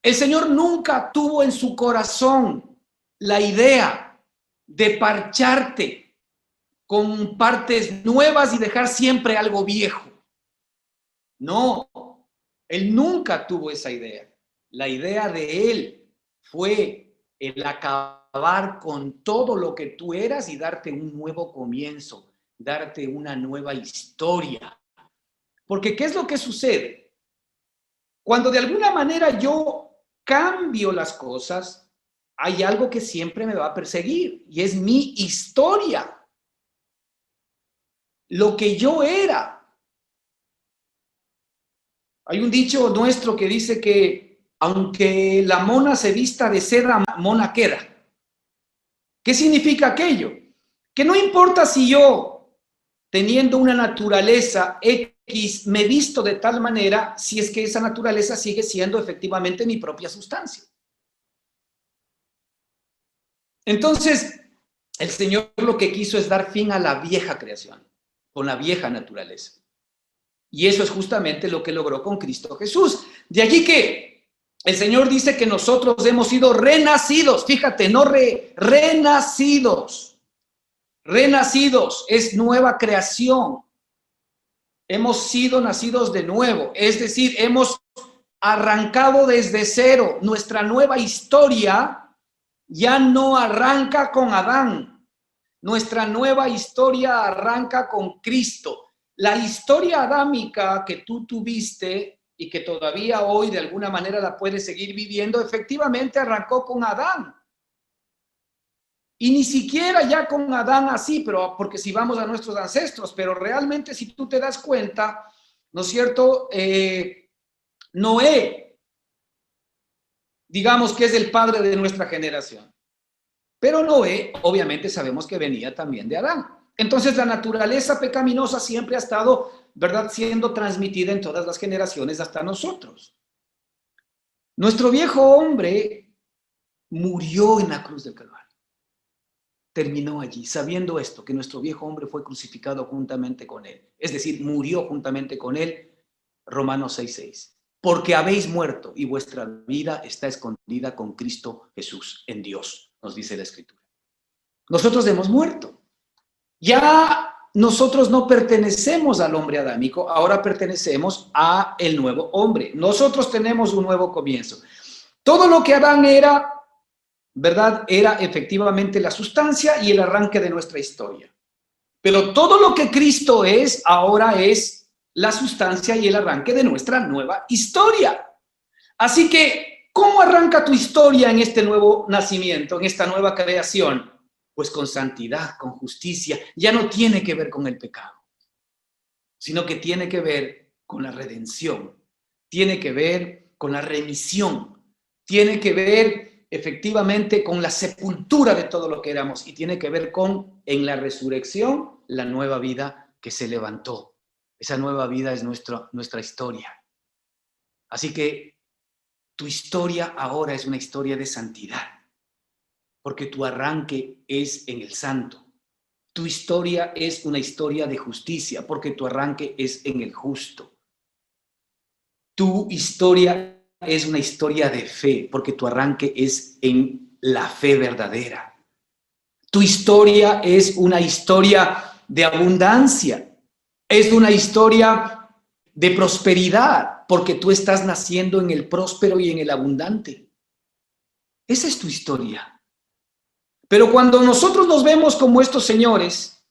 El Señor nunca tuvo en su corazón la idea de parcharte con partes nuevas y dejar siempre algo viejo. No, Él nunca tuvo esa idea. La idea de Él fue el acabar con todo lo que tú eras y darte un nuevo comienzo, darte una nueva historia. Porque ¿qué es lo que sucede? Cuando de alguna manera yo cambio las cosas, hay algo que siempre me va a perseguir y es mi historia. Lo que yo era. Hay un dicho nuestro que dice que aunque la mona se vista de seda, mona queda. ¿Qué significa aquello? Que no importa si yo, teniendo una naturaleza X, me visto de tal manera, si es que esa naturaleza sigue siendo efectivamente mi propia sustancia. Entonces, el Señor lo que quiso es dar fin a la vieja creación, con la vieja naturaleza. Y eso es justamente lo que logró con Cristo Jesús. De allí que el Señor dice que nosotros hemos sido renacidos. Fíjate, no renacidos. Renacidos es nueva creación. Hemos sido nacidos de nuevo. Es decir, hemos arrancado desde cero. Nuestra nueva historia ya no arranca con Adán. Nuestra nueva historia arranca con Cristo. La historia adámica que tú tuviste y que todavía hoy de alguna manera la puedes seguir viviendo, efectivamente arrancó con Adán. Y ni siquiera ya con Adán así, pero porque si vamos a nuestros ancestros, pero realmente si tú te das cuenta, ¿no es cierto? Noé, digamos que es el padre de nuestra generación. Pero Noé, obviamente sabemos que venía también de Adán. Entonces la naturaleza pecaminosa siempre ha estado, ¿verdad?, siendo transmitida en todas las generaciones hasta nosotros. Nuestro viejo hombre murió en la cruz del Calvario. Terminó allí, sabiendo esto, que nuestro viejo hombre fue crucificado juntamente con él. Es decir, murió juntamente con él, Romanos 6:6. Porque habéis muerto y vuestra vida está escondida con Cristo Jesús en Dios, nos dice la Escritura. Nosotros hemos muerto. Ya nosotros no pertenecemos al hombre adámico, ahora pertenecemos a el nuevo hombre. Nosotros tenemos un nuevo comienzo. Todo lo que Adán era, ¿verdad?, era efectivamente la sustancia y el arranque de nuestra historia. Pero todo lo que Cristo es, ahora es la sustancia y el arranque de nuestra nueva historia. Así que, ¿cómo arranca tu historia en este nuevo nacimiento, en esta nueva creación? Pues con santidad, con justicia. Ya no tiene que ver con el pecado, sino que tiene que ver con la redención, tiene que ver con la remisión, tiene que ver efectivamente con la sepultura de todo lo que éramos y tiene que ver con, en la resurrección, la nueva vida que se levantó. Esa nueva vida es nuestra historia. Así que Tu historia ahora es una historia de santidad, porque tu arranque es en el santo. Tu historia es una historia de justicia, porque tu arranque es en el justo. Tu historia es una historia de fe, porque tu arranque es en la fe verdadera. Tu historia es una historia de abundancia, es una historia de prosperidad, porque tú estás naciendo en el próspero y en el abundante. Esa es tu historia. Pero cuando nosotros nos vemos como estos señores,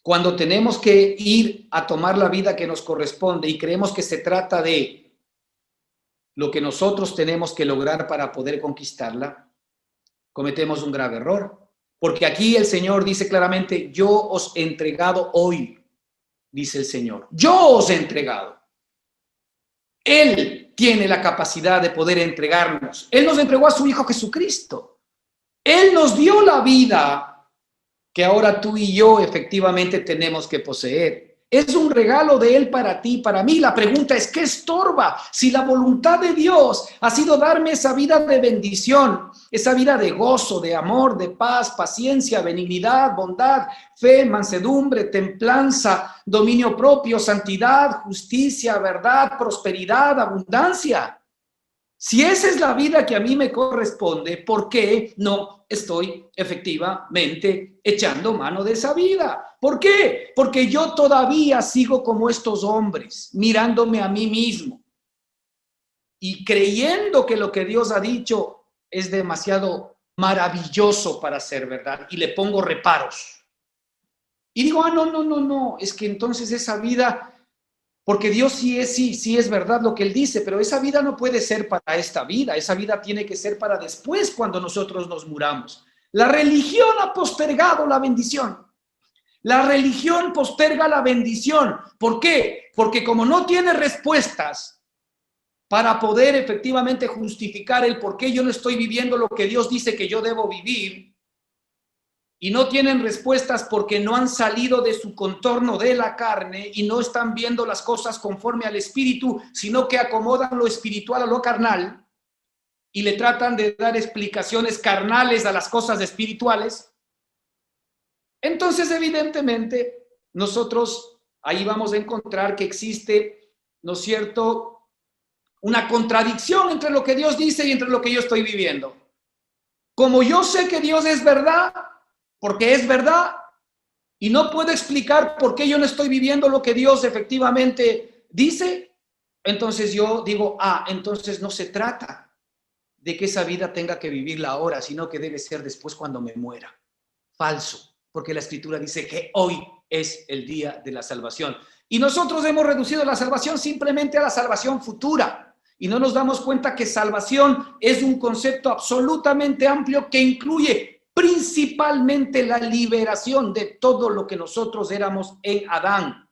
cuando tenemos que ir a tomar la vida que nos corresponde y creemos que se trata de lo que nosotros tenemos que lograr para poder conquistarla, cometemos un grave error. Porque aquí el Señor dice claramente, yo os he entregado hoy, dice el Señor. Yo os he entregado. Él tiene la capacidad de poder entregarnos. Él nos entregó a su Hijo Jesucristo. Él nos dio la vida que ahora tú y yo efectivamente tenemos que poseer. Es un regalo de Él para ti, para mí. La pregunta es, ¿qué estorba? Si la voluntad de Dios ha sido darme esa vida de bendición, esa vida de gozo, de amor, de paz, paciencia, benignidad, bondad, fe, mansedumbre, templanza, dominio propio, santidad, justicia, verdad, prosperidad, abundancia. Si esa es la vida que a mí me corresponde, ¿por qué no estoy efectivamente echando mano de esa vida? ¿Por qué? Porque yo todavía sigo como estos hombres, mirándome a mí mismo y creyendo que lo que Dios ha dicho es demasiado maravilloso para ser verdad y le pongo reparos. Y digo, no, es que entonces esa vida... Porque Dios sí es verdad lo que Él dice, pero esa vida no puede ser para esta vida, esa vida tiene que ser para después cuando nosotros nos muramos. La religión ha postergado la bendición. La religión posterga la bendición. ¿Por qué? Porque como no tiene respuestas para poder efectivamente justificar el por qué yo no estoy viviendo lo que Dios dice que yo debo vivir, y no tienen respuestas porque no han salido de su contorno de la carne y no están viendo las cosas conforme al espíritu, sino que acomodan lo espiritual a lo carnal y le tratan de dar explicaciones carnales a las cosas espirituales. Entonces, evidentemente, nosotros ahí vamos a encontrar que existe, ¿no es cierto?, una contradicción entre lo que Dios dice y entre lo que yo estoy viviendo. Como yo sé que Dios es verdad, porque es verdad, y no puedo explicar por qué yo no estoy viviendo lo que Dios efectivamente dice, entonces yo digo, entonces no se trata de que esa vida tenga que vivirla ahora, sino que debe ser después cuando me muera. Falso, porque la Escritura dice que hoy es el día de la salvación. Y nosotros hemos reducido la salvación simplemente a la salvación futura. Y no nos damos cuenta que salvación es un concepto absolutamente amplio que incluye principalmente la liberación de todo lo que nosotros éramos en Adán.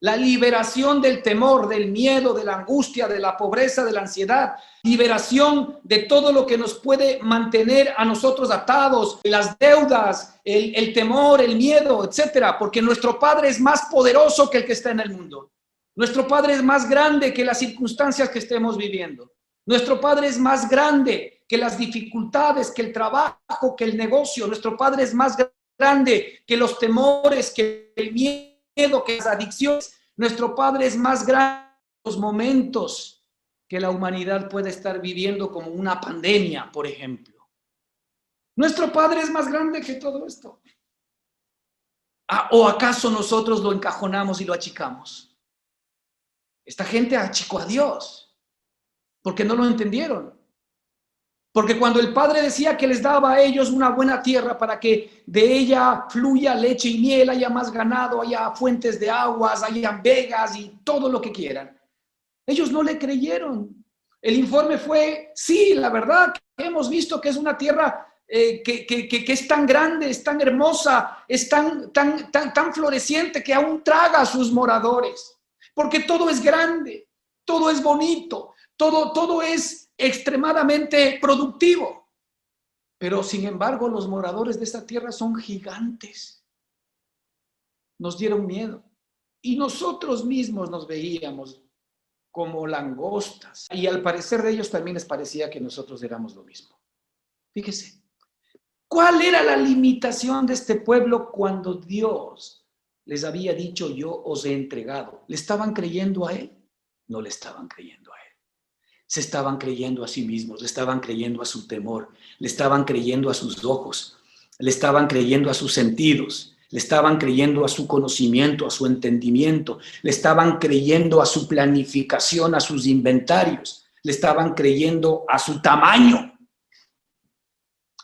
La liberación del temor, del miedo, de la angustia, de la pobreza, de la ansiedad. Liberación de todo lo que nos puede mantener a nosotros atados, las deudas, el temor, el miedo, etcétera. Porque nuestro Padre es más poderoso que el que está en el mundo. Nuestro Padre es más grande que las circunstancias que estemos viviendo. Nuestro Padre es más grande que las dificultades, que el trabajo, que el negocio. Nuestro Padre es más grande que los temores, que el miedo, que las adicciones. Nuestro Padre es más grande que los momentos que la humanidad puede estar viviendo, como una pandemia, por ejemplo. Nuestro Padre es más grande que todo esto. ¿O acaso nosotros lo encajonamos y lo achicamos? Esta gente achicó a Dios porque no lo entendieron. Porque cuando el Padre decía que les daba a ellos una buena tierra para que de ella fluya leche y miel, haya más ganado, haya fuentes de aguas, haya vegas y todo lo que quieran, ellos no le creyeron. El informe fue, sí, la verdad que hemos visto que es una tierra que es tan grande, es tan hermosa, es tan floreciente que aún traga a sus moradores. Porque todo es grande, todo es bonito, todo es extremadamente productivo. Pero sin embargo, los moradores de esta tierra son gigantes. Nos dieron miedo. Y nosotros mismos nos veíamos como langostas. Y al parecer de ellos también les parecía que nosotros éramos lo mismo. Fíjese, ¿cuál era la limitación de este pueblo cuando Dios les había dicho, yo os he entregado? ¿Le estaban creyendo a él? No le estaban creyendo a él. Se estaban creyendo a sí mismos, le estaban creyendo a su temor, le estaban creyendo a sus ojos, le estaban creyendo a sus sentidos, le estaban creyendo a su conocimiento, a su entendimiento, le estaban creyendo a su planificación, a sus inventarios, le estaban creyendo a su tamaño.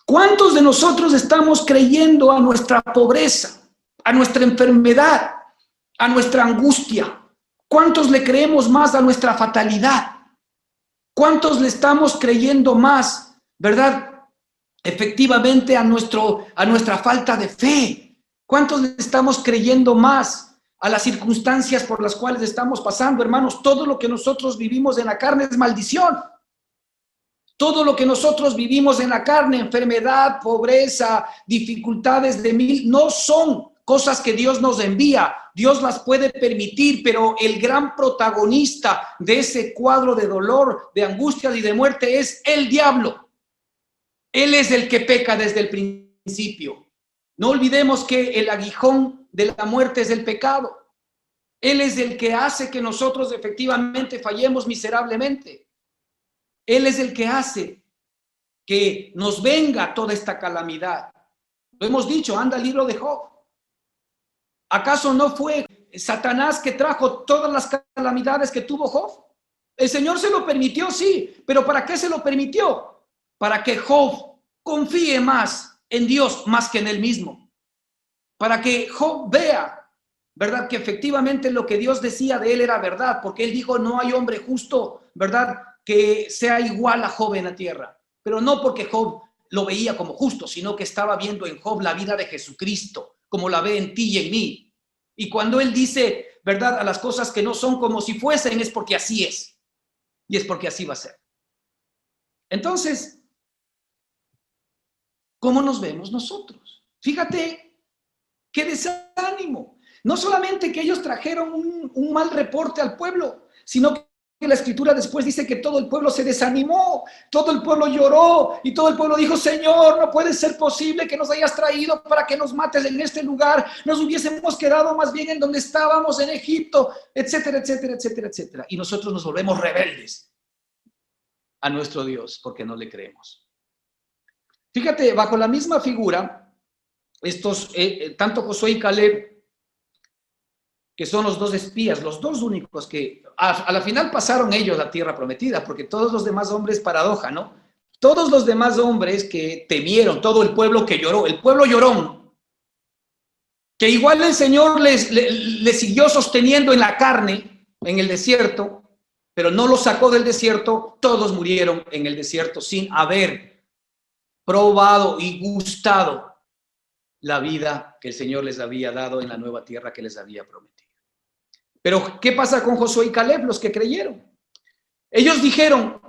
¿Cuántos de nosotros estamos creyendo a nuestra pobreza, a nuestra enfermedad, a nuestra angustia? ¿Cuántos le creemos más a nuestra fatalidad? ¿Cuántos le estamos creyendo más, verdad? Efectivamente a nuestra falta de fe. ¿Cuántos le estamos creyendo más a las circunstancias por las cuales estamos pasando, hermanos? Todo lo que nosotros vivimos en la carne es maldición. Todo lo que nosotros vivimos en la carne, enfermedad, pobreza, dificultades de mil, no son cosas que Dios nos envía. Dios las puede permitir, pero el gran protagonista de ese cuadro de dolor, de angustia y de muerte es el diablo. Él es el que peca desde el principio. No olvidemos que el aguijón de la muerte es el pecado. Él es el que hace que nosotros efectivamente fallemos miserablemente. Él es el que hace que nos venga toda esta calamidad. Lo hemos dicho, anda el libro de Job. ¿Acaso no fue Satanás que trajo todas las calamidades que tuvo Job? El Señor se lo permitió, sí, pero ¿para qué se lo permitió? Para que Job confíe más en Dios más que en él mismo. Para que Job vea, ¿verdad? Que efectivamente lo que Dios decía de él era verdad, porque él dijo, no hay hombre justo, ¿verdad? Que sea igual a Job en la tierra. Pero no porque Job lo veía como justo, sino que estaba viendo en Job la vida de Jesucristo, como la ve en ti y en mí. Y cuando él dice, ¿verdad?, a las cosas que no son como si fuesen, es porque así es. Y es porque así va a ser. Entonces, ¿cómo nos vemos nosotros? Fíjate qué desánimo. No solamente que ellos trajeron un mal reporte al pueblo, sino que la escritura después dice que todo el pueblo se desanimó, todo el pueblo lloró y todo el pueblo dijo, Señor, no puede ser posible que nos hayas traído para que nos mates en este lugar, nos hubiésemos quedado más bien en donde estábamos, en Egipto, etcétera, etcétera, etcétera, etcétera. Y nosotros nos volvemos rebeldes a nuestro Dios porque no le creemos. Fíjate, bajo la misma figura, estos, tanto Josué y Caleb, que son los dos espías, los dos únicos que a la final pasaron ellos la tierra prometida, porque todos los demás hombres, paradoja, ¿no? Todos los demás hombres que temieron, todo el pueblo que lloró, el pueblo llorón, que igual el Señor les siguió sosteniendo en la carne, en el desierto, pero no los sacó del desierto, todos murieron en el desierto sin haber probado y gustado la vida que el Señor les había dado en la nueva tierra que les había prometido. Pero, ¿qué pasa con Josué y Caleb, los que creyeron? Ellos dijeron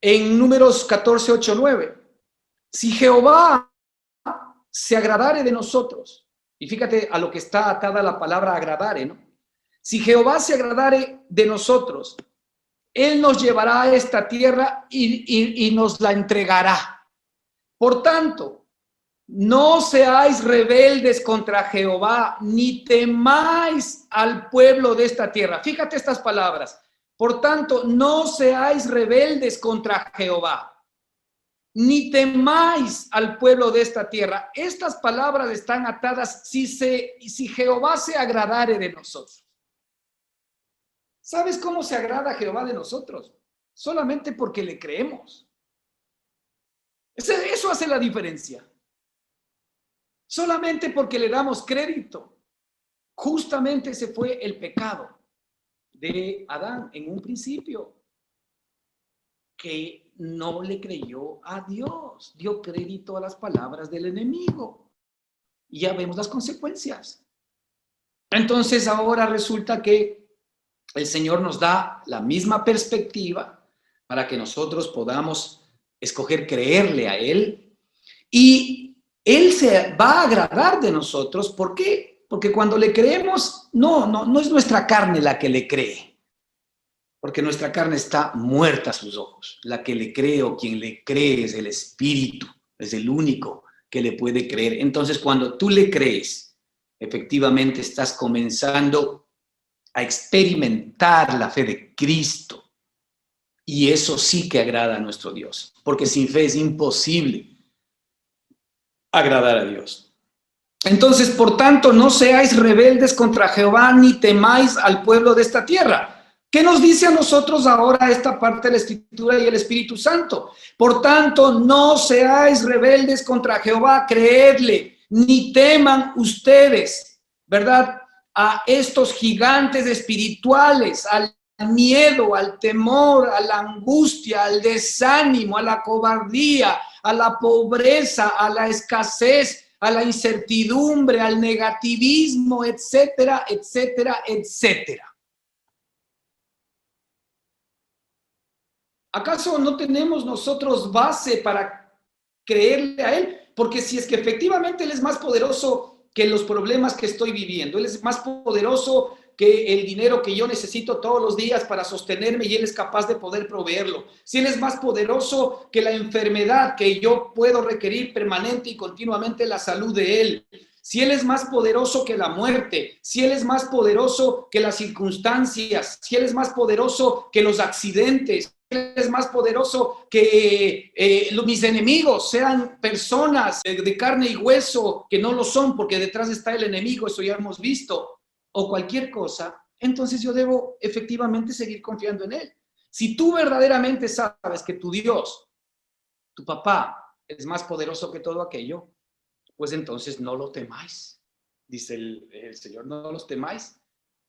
en Números 14, 8, 9, si Jehová se agradare de nosotros, y fíjate a lo que está atada la palabra agradare, ¿no? Si Jehová se agradare de nosotros, Él nos llevará a esta tierra y nos la entregará. Por tanto, no seáis rebeldes contra Jehová, ni temáis al pueblo de esta tierra. Fíjate estas palabras. Por tanto, no seáis rebeldes contra Jehová, ni temáis al pueblo de esta tierra. Estas palabras están atadas si Jehová se agradare de nosotros. ¿Sabes cómo se agrada Jehová de nosotros? Solamente porque le creemos. Eso hace la diferencia. Solamente porque le damos crédito. Justamente ese fue el pecado de Adán en un principio, que no le creyó a Dios, dio crédito a las palabras del enemigo. Y ya vemos las consecuencias. Entonces ahora resulta que el Señor nos da la misma perspectiva para que nosotros podamos escoger creerle a Él, y Él se va a agradar de nosotros. ¿Por qué? Porque cuando le creemos, no es nuestra carne la que le cree. Porque nuestra carne está muerta a sus ojos. La que le cree o quien le cree es el Espíritu, es el único que le puede creer. Entonces, cuando tú le crees, efectivamente estás comenzando a experimentar la fe de Cristo. Y eso sí que agrada a nuestro Dios, porque sin fe es imposible agradar a Dios. Entonces, por tanto, no seáis rebeldes contra Jehová, ni temáis al pueblo de esta tierra. ¿Qué nos dice a nosotros ahora esta parte de la Escritura y el Espíritu Santo? Por tanto, no seáis rebeldes contra Jehová, creedle, ni teman ustedes, ¿verdad? A estos gigantes espirituales, al miedo, al temor, a la angustia, al desánimo, a la cobardía, a la pobreza, a la escasez, a la incertidumbre, al negativismo, etcétera, etcétera, etcétera. ¿Acaso no tenemos nosotros base para creerle a Él? Porque si es que efectivamente Él es más poderoso que los problemas que estoy viviendo, Él es más poderoso que el dinero que yo necesito todos los días para sostenerme y Él es capaz de poder proveerlo. Si Él es más poderoso que la enfermedad que yo puedo requerir permanente y continuamente la salud de Él. Si Él es más poderoso que la muerte, si Él es más poderoso que las circunstancias, si Él es más poderoso que los accidentes, es más poderoso que mis enemigos sean personas de carne y hueso que no lo son porque detrás está el enemigo, eso ya hemos visto, o cualquier cosa, entonces yo debo efectivamente seguir confiando en Él. Si tú verdaderamente sabes que tu Dios, tu papá, es más poderoso que todo aquello, pues entonces no lo temáis, dice el Señor, no los temáis.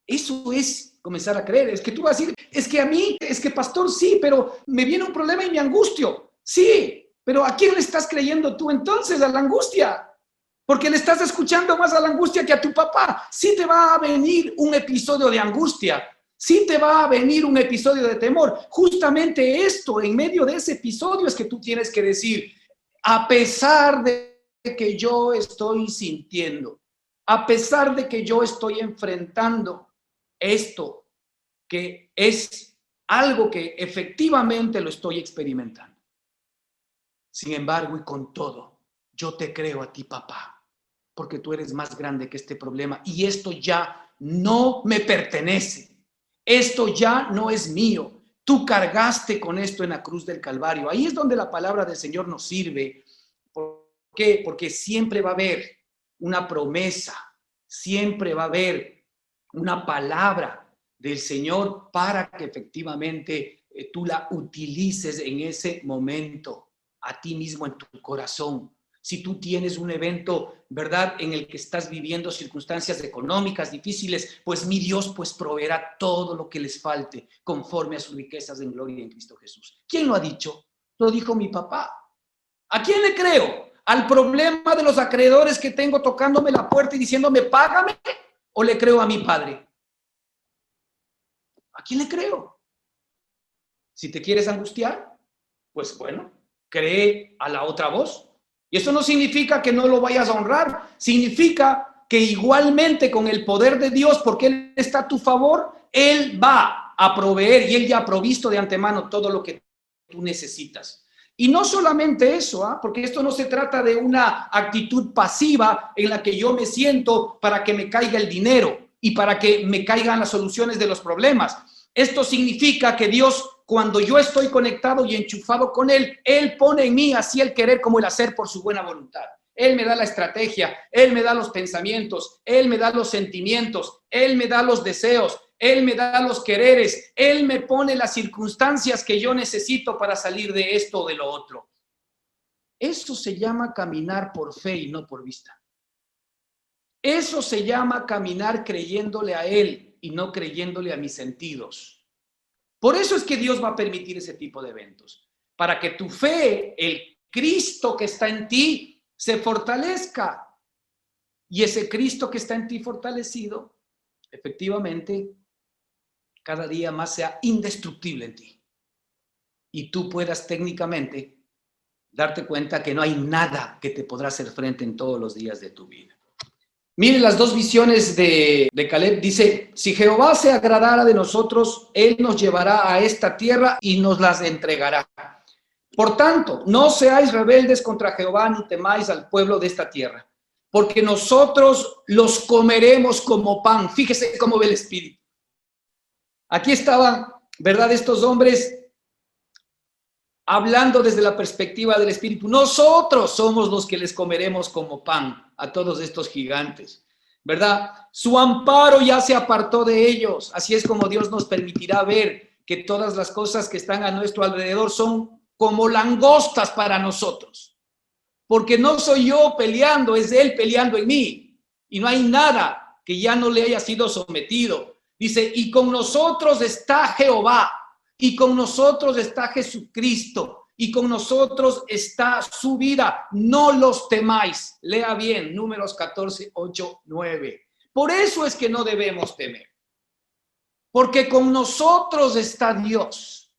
Eso es comenzar a creer. Es que tú vas a decir, es que a mí, es que pastor, sí, pero me viene un problema y me angustio. Sí, pero ¿a quién le estás creyendo tú entonces? A la angustia. Porque le estás escuchando más a la angustia que a tu papá. Sí te va a venir un episodio de angustia. Sí te va a venir un episodio de temor. Justamente esto, en medio de ese episodio, es que tú tienes que decir, a pesar de que yo estoy sintiendo, a pesar de que yo estoy enfrentando esto, que es algo que efectivamente lo estoy experimentando. Sin embargo, y con todo, yo te creo a ti, papá, porque tú eres más grande que este problema y esto ya no me pertenece. Esto ya no es mío. Tú cargaste con esto en la cruz del Calvario. Ahí es donde la palabra del Señor nos sirve. ¿Por qué? Porque siempre va a haber una promesa, siempre va a haber una palabra del Señor para que efectivamente tú la utilices en ese momento a ti mismo en tu corazón. Si tú tienes un evento, ¿verdad?, en el que estás viviendo circunstancias económicas difíciles, pues mi Dios pues proveerá todo lo que les falte conforme a sus riquezas en gloria en Cristo Jesús. ¿Quién lo ha dicho? Lo dijo mi papá. ¿A quién le creo? ¿Al problema de los acreedores que tengo tocándome la puerta y diciéndome págame? ¿O le creo a mi padre? ¿A quién le creo? Si te quieres angustiar, pues bueno, cree a la otra voz. Y eso no significa que no lo vayas a honrar, significa que igualmente con el poder de Dios, porque Él está a tu favor, Él va a proveer y Él ya ha provisto de antemano todo lo que tú necesitas. Y no solamente eso, porque esto no se trata de una actitud pasiva en la que yo me siento para que me caiga el dinero y para que me caigan las soluciones de los problemas. Esto significa que Dios, cuando yo estoy conectado y enchufado con Él, Él pone en mí así el querer como el hacer por su buena voluntad. Él me da la estrategia, Él me da los pensamientos, Él me da los sentimientos, Él me da los deseos, Él me da los quereres, Él me pone las circunstancias que yo necesito para salir de esto o de lo otro. Eso se llama caminar por fe y no por vista. Eso se llama caminar creyéndole a Él y no creyéndole a mis sentidos. Por eso es que Dios va a permitir ese tipo de eventos, para que tu fe, el Cristo que está en ti, se fortalezca. Y ese Cristo que está en ti fortalecido, efectivamente, cada día más sea indestructible en ti. Y tú puedas técnicamente darte cuenta que no hay nada que te podrá hacer frente en todos los días de tu vida. Miren las dos visiones de Caleb. Dice, si Jehová se agradara de nosotros, él nos llevará a esta tierra y nos las entregará. Por tanto, no seáis rebeldes contra Jehová ni temáis al pueblo de esta tierra, porque nosotros los comeremos como pan. Fíjese cómo ve el Espíritu. Aquí estaban, ¿verdad?, estos hombres hablando desde la perspectiva del Espíritu. Nosotros somos los que les comeremos como pan a todos estos gigantes, ¿verdad? Su amparo ya se apartó de ellos. Así es como Dios nos permitirá ver que todas las cosas que están a nuestro alrededor son como langostas para nosotros. Porque no soy yo peleando, es Él peleando en mí. Y no hay nada que ya no le haya sido sometido. Dice, y con nosotros está Jehová, y con nosotros está Jesucristo, y con nosotros está su vida. No los temáis. Lea bien, Números 14, 8, 9. Por eso es que no debemos temer. Porque con nosotros está Dios.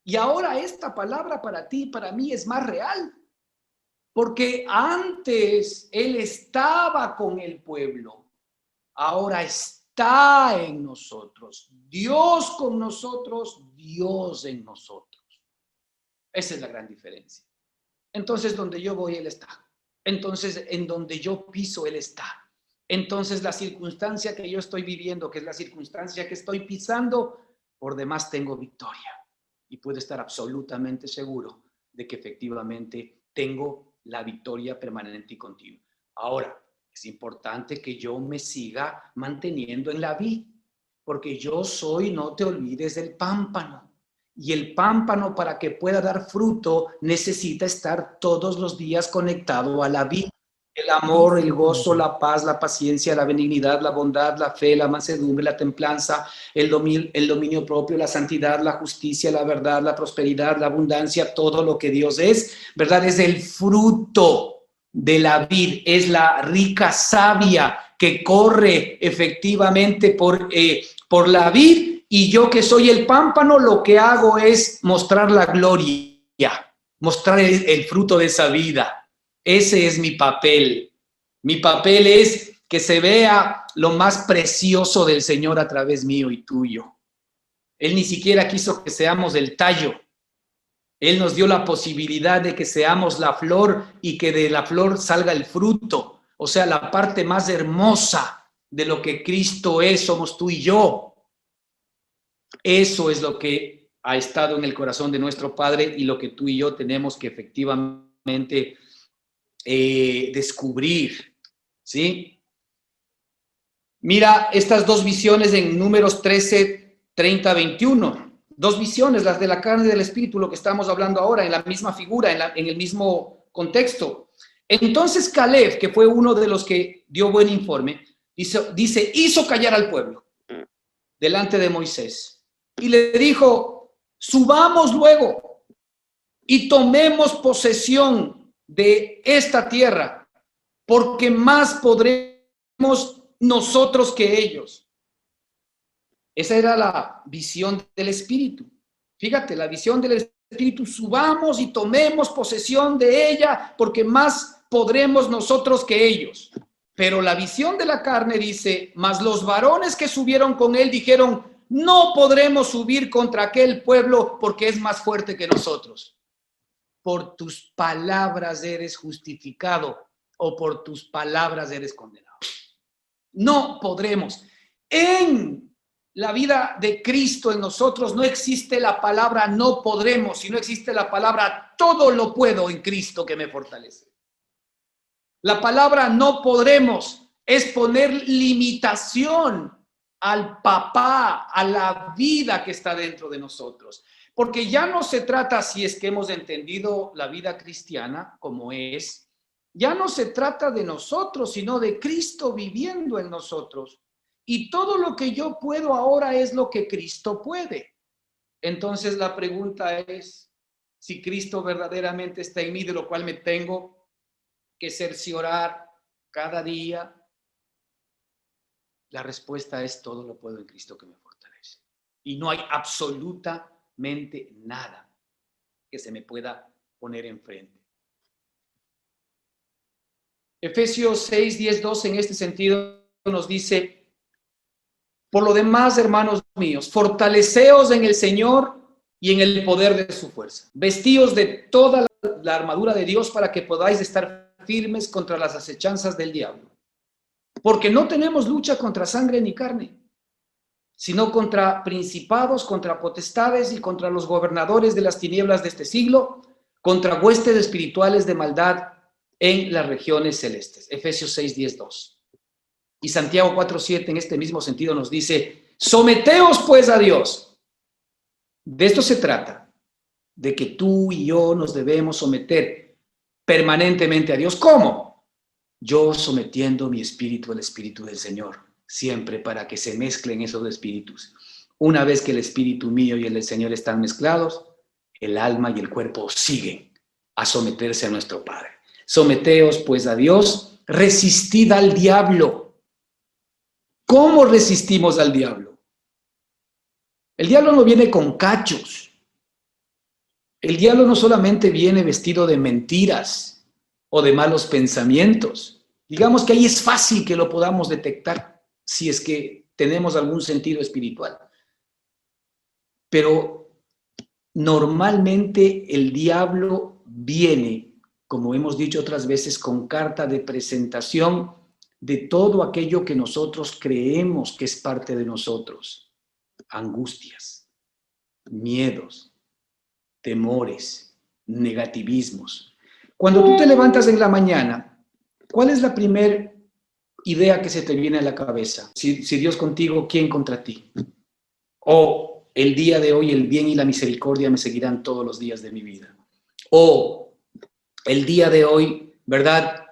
Y ahora esta palabra para ti y para mí es más real. Porque antes Él estaba con el pueblo, ahora está en nosotros. Dios con nosotros, Dios en nosotros. Esa es la gran diferencia. Entonces, donde yo voy, Él está. Entonces, en donde yo piso, Él está. Entonces, la circunstancia que yo estoy viviendo, que es la circunstancia que estoy pisando, por demás tengo victoria. Y puedo estar absolutamente seguro de que efectivamente tengo la victoria permanente y continua. Ahora, es importante que yo me siga manteniendo en la vid, porque yo soy, no te olvides, del pámpano. Y el pámpano, para que pueda dar fruto, necesita estar todos los días conectado a la vid. El amor, el gozo, la paz, la paciencia, la benignidad, la bondad, la fe, la mansedumbre, la templanza, el dominio propio, la santidad, la justicia, la verdad, la prosperidad, la abundancia, todo lo que Dios es, ¿verdad? Es el fruto de la vid, es la rica savia que corre efectivamente por la vid, y yo que soy el pámpano, lo que hago es mostrar la gloria, mostrar el fruto de esa vida. Ese es mi papel. Mi papel es que se vea lo más precioso del Señor a través mío y tuyo. Él ni siquiera quiso que seamos el tallo. Él nos dio la posibilidad de que seamos la flor y que de la flor salga el fruto. O sea, la parte más hermosa de lo que Cristo es, somos tú y yo. Eso es lo que ha estado en el corazón de nuestro Padre y lo que tú y yo tenemos que efectivamente descubrir, ¿sí? Mira estas dos visiones en Números 13, 30, 21. Dos visiones, las de la carne y del espíritu, lo que estamos hablando ahora, en la misma figura, en el mismo contexto. Entonces Caleb, que fue uno de los que dio buen informe, dice, hizo callar al pueblo delante de Moisés y le dijo, subamos luego y tomemos posesión de esta tierra, porque más podremos nosotros que ellos. Esa era la visión del Espíritu. Fíjate, la visión del Espíritu, subamos y tomemos posesión de ella, porque más podremos nosotros que ellos. Pero la visión de la carne dice, mas los varones que subieron con él dijeron, no podremos subir contra aquel pueblo porque es más fuerte que nosotros. Por tus palabras eres justificado o por tus palabras eres condenado. No podremos. En la vida de Cristo en nosotros no existe la palabra no podremos, sino existe la palabra todo lo puedo en Cristo que me fortalece. La palabra no podremos es poner limitación al papá, a la vida que está dentro de nosotros. Porque ya no se trata, si es que hemos entendido la vida cristiana como es, ya no se trata de nosotros, sino de Cristo viviendo en nosotros. Y todo lo que yo puedo ahora es lo que Cristo puede. Entonces la pregunta es, si Cristo verdaderamente está en mí, de lo cual me tengo que cerciorar cada día, la respuesta es todo lo puedo en Cristo que me fortalece. Y no hay absolutamente nada que se me pueda poner enfrente. Efesios 6, 10, 12 en este sentido nos dice: por lo demás, hermanos míos, fortaleceos en el Señor y en el poder de su fuerza. Vestíos de toda la armadura de Dios para que podáis estar firmes contra las acechanzas del diablo. Porque no tenemos lucha contra sangre ni carne, sino contra principados, contra potestades y contra los gobernadores de las tinieblas de este siglo, contra huestes espirituales de maldad en las regiones celestes. Efesios 6, 10, 2. Y Santiago 4, 7 en este mismo sentido nos dice: someteos pues a Dios. De esto se trata, de que tú y yo nos debemos someter permanentemente a Dios. ¿Cómo? Yo sometiendo mi espíritu al espíritu del Señor, siempre, para que se mezclen esos espíritus. Una vez que el espíritu mío y el del Señor están mezclados, el alma y el cuerpo siguen a someterse a nuestro Padre. Someteos pues a Dios, resistid al diablo. ¿Cómo resistimos al diablo? El diablo no viene con cachos. El diablo no solamente viene vestido de mentiras o de malos pensamientos. Digamos que ahí es fácil que lo podamos detectar si es que tenemos algún sentido espiritual. Pero normalmente el diablo viene, como hemos dicho otras veces, con carta de presentación de todo aquello que nosotros creemos que es parte de nosotros. Angustias, miedos, temores, negativismos. Cuando tú te levantas en la mañana, ¿cuál es la primera idea que se te viene a la cabeza? Si Dios contigo, ¿quién contra ti? O el día de hoy el bien y la misericordia me seguirán todos los días de mi vida. O el día de hoy, ¿verdad?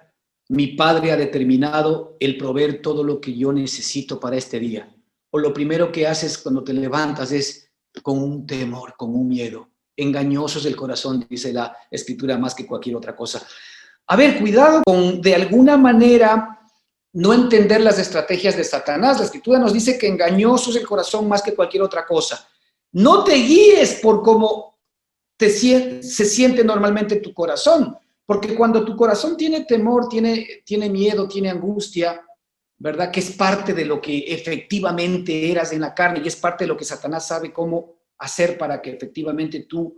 Mi Padre ha determinado el proveer todo lo que yo necesito para este día. O lo primero que haces cuando te levantas es con un temor, con un miedo. Engañoso es el corazón, dice la Escritura, más que cualquier otra cosa. A ver, cuidado con, de alguna manera, no entender las estrategias de Satanás. La Escritura nos dice que engañoso es el corazón más que cualquier otra cosa. No te guíes por cómo se siente normalmente tu corazón, porque cuando tu corazón tiene temor, tiene miedo, tiene angustia, ¿verdad? Que es parte de lo que efectivamente eras en la carne y es parte de lo que Satanás sabe cómo hacer para que efectivamente tú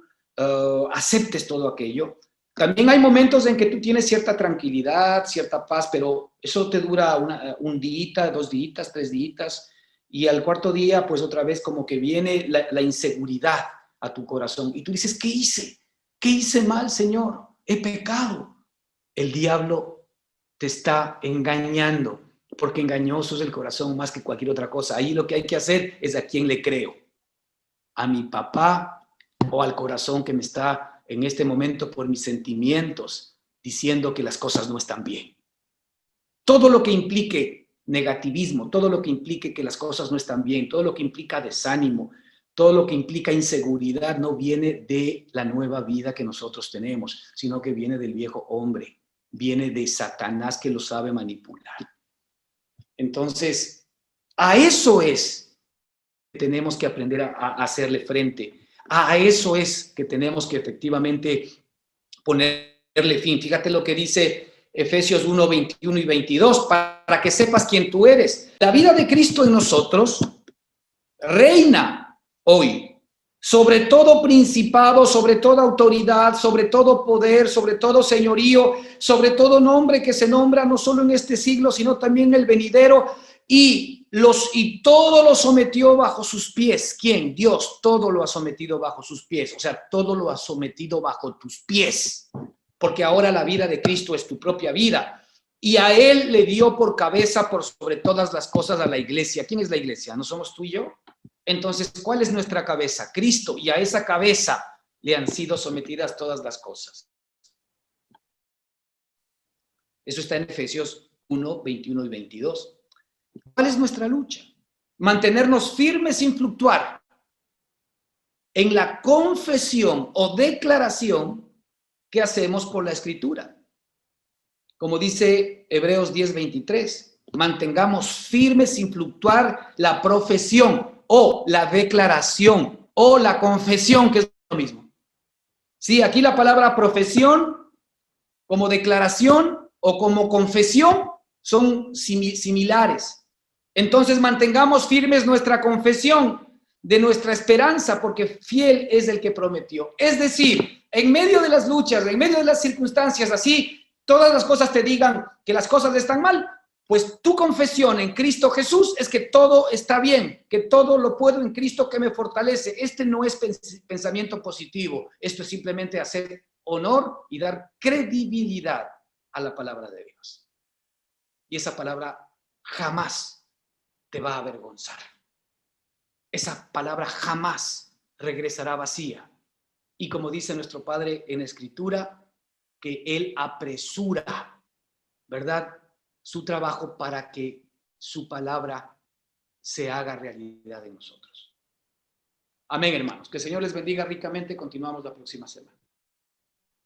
aceptes todo aquello. También hay momentos en que tú tienes cierta tranquilidad, cierta paz, pero eso te dura un día, 2 días, 3 días, y al cuarto día, pues otra vez como que viene la inseguridad a tu corazón. Y tú dices, ¿qué hice? ¿Qué hice mal, Señor? He pecado. El diablo te está engañando, porque engañoso es el corazón más que cualquier otra cosa. Ahí lo que hay que hacer es a quién le creo. A mi papá o al corazón que me está en este momento por mis sentimientos diciendo que las cosas no están bien. Todo lo que implique negativismo, todo lo que implique que las cosas no están bien, todo lo que implica desánimo, todo lo que implica inseguridad no viene de la nueva vida que nosotros tenemos, sino que viene del viejo hombre, viene de Satanás que lo sabe manipular. Entonces, a eso es que tenemos que aprender a hacerle frente. A eso es que tenemos que efectivamente ponerle fin. Fíjate lo que dice Efesios 1, 21 y 22, para que sepas quién tú eres. La vida de Cristo en nosotros reina hoy sobre todo principado, sobre toda autoridad, sobre todo poder, sobre todo señorío, sobre todo nombre que se nombra no solo en este siglo, sino también en el venidero, y todo lo sometió bajo sus pies. ¿Quién? Dios. Todo lo ha sometido bajo sus pies. O sea, todo lo ha sometido bajo tus pies. Porque ahora la vida de Cristo es tu propia vida. Y a Él le dio por cabeza, por sobre todas las cosas, a la iglesia. ¿Quién es la iglesia? ¿No somos tú y yo? Entonces, ¿cuál es nuestra cabeza? Cristo. Y a esa cabeza le han sido sometidas todas las cosas. Eso está en Efesios 1, 21 y 22. ¿Cuál es nuestra lucha? Mantenernos firmes sin fluctuar en la confesión o declaración que hacemos por la Escritura. Como dice Hebreos 10, 23, mantengamos firmes sin fluctuar la profesión o la declaración o la confesión, que es lo mismo. Sí, aquí la palabra profesión como declaración o como confesión son similares. Entonces mantengamos firmes nuestra confesión de nuestra esperanza, porque fiel es el que prometió. Es decir, en medio de las luchas, en medio de las circunstancias, así todas las cosas te digan que las cosas están mal, pues tu confesión en Cristo Jesús es que todo está bien, que todo lo puedo en Cristo que me fortalece. Este no es pensamiento positivo, esto es simplemente hacer honor y dar credibilidad a la palabra de Dios. Y esa palabra jamás te va a avergonzar. Esa palabra jamás regresará vacía. Y como dice nuestro Padre en Escritura, que Él apresura, ¿verdad?, su trabajo para que su palabra se haga realidad en nosotros. Amén, hermanos. Que el Señor les bendiga ricamente. Continuamos la próxima semana.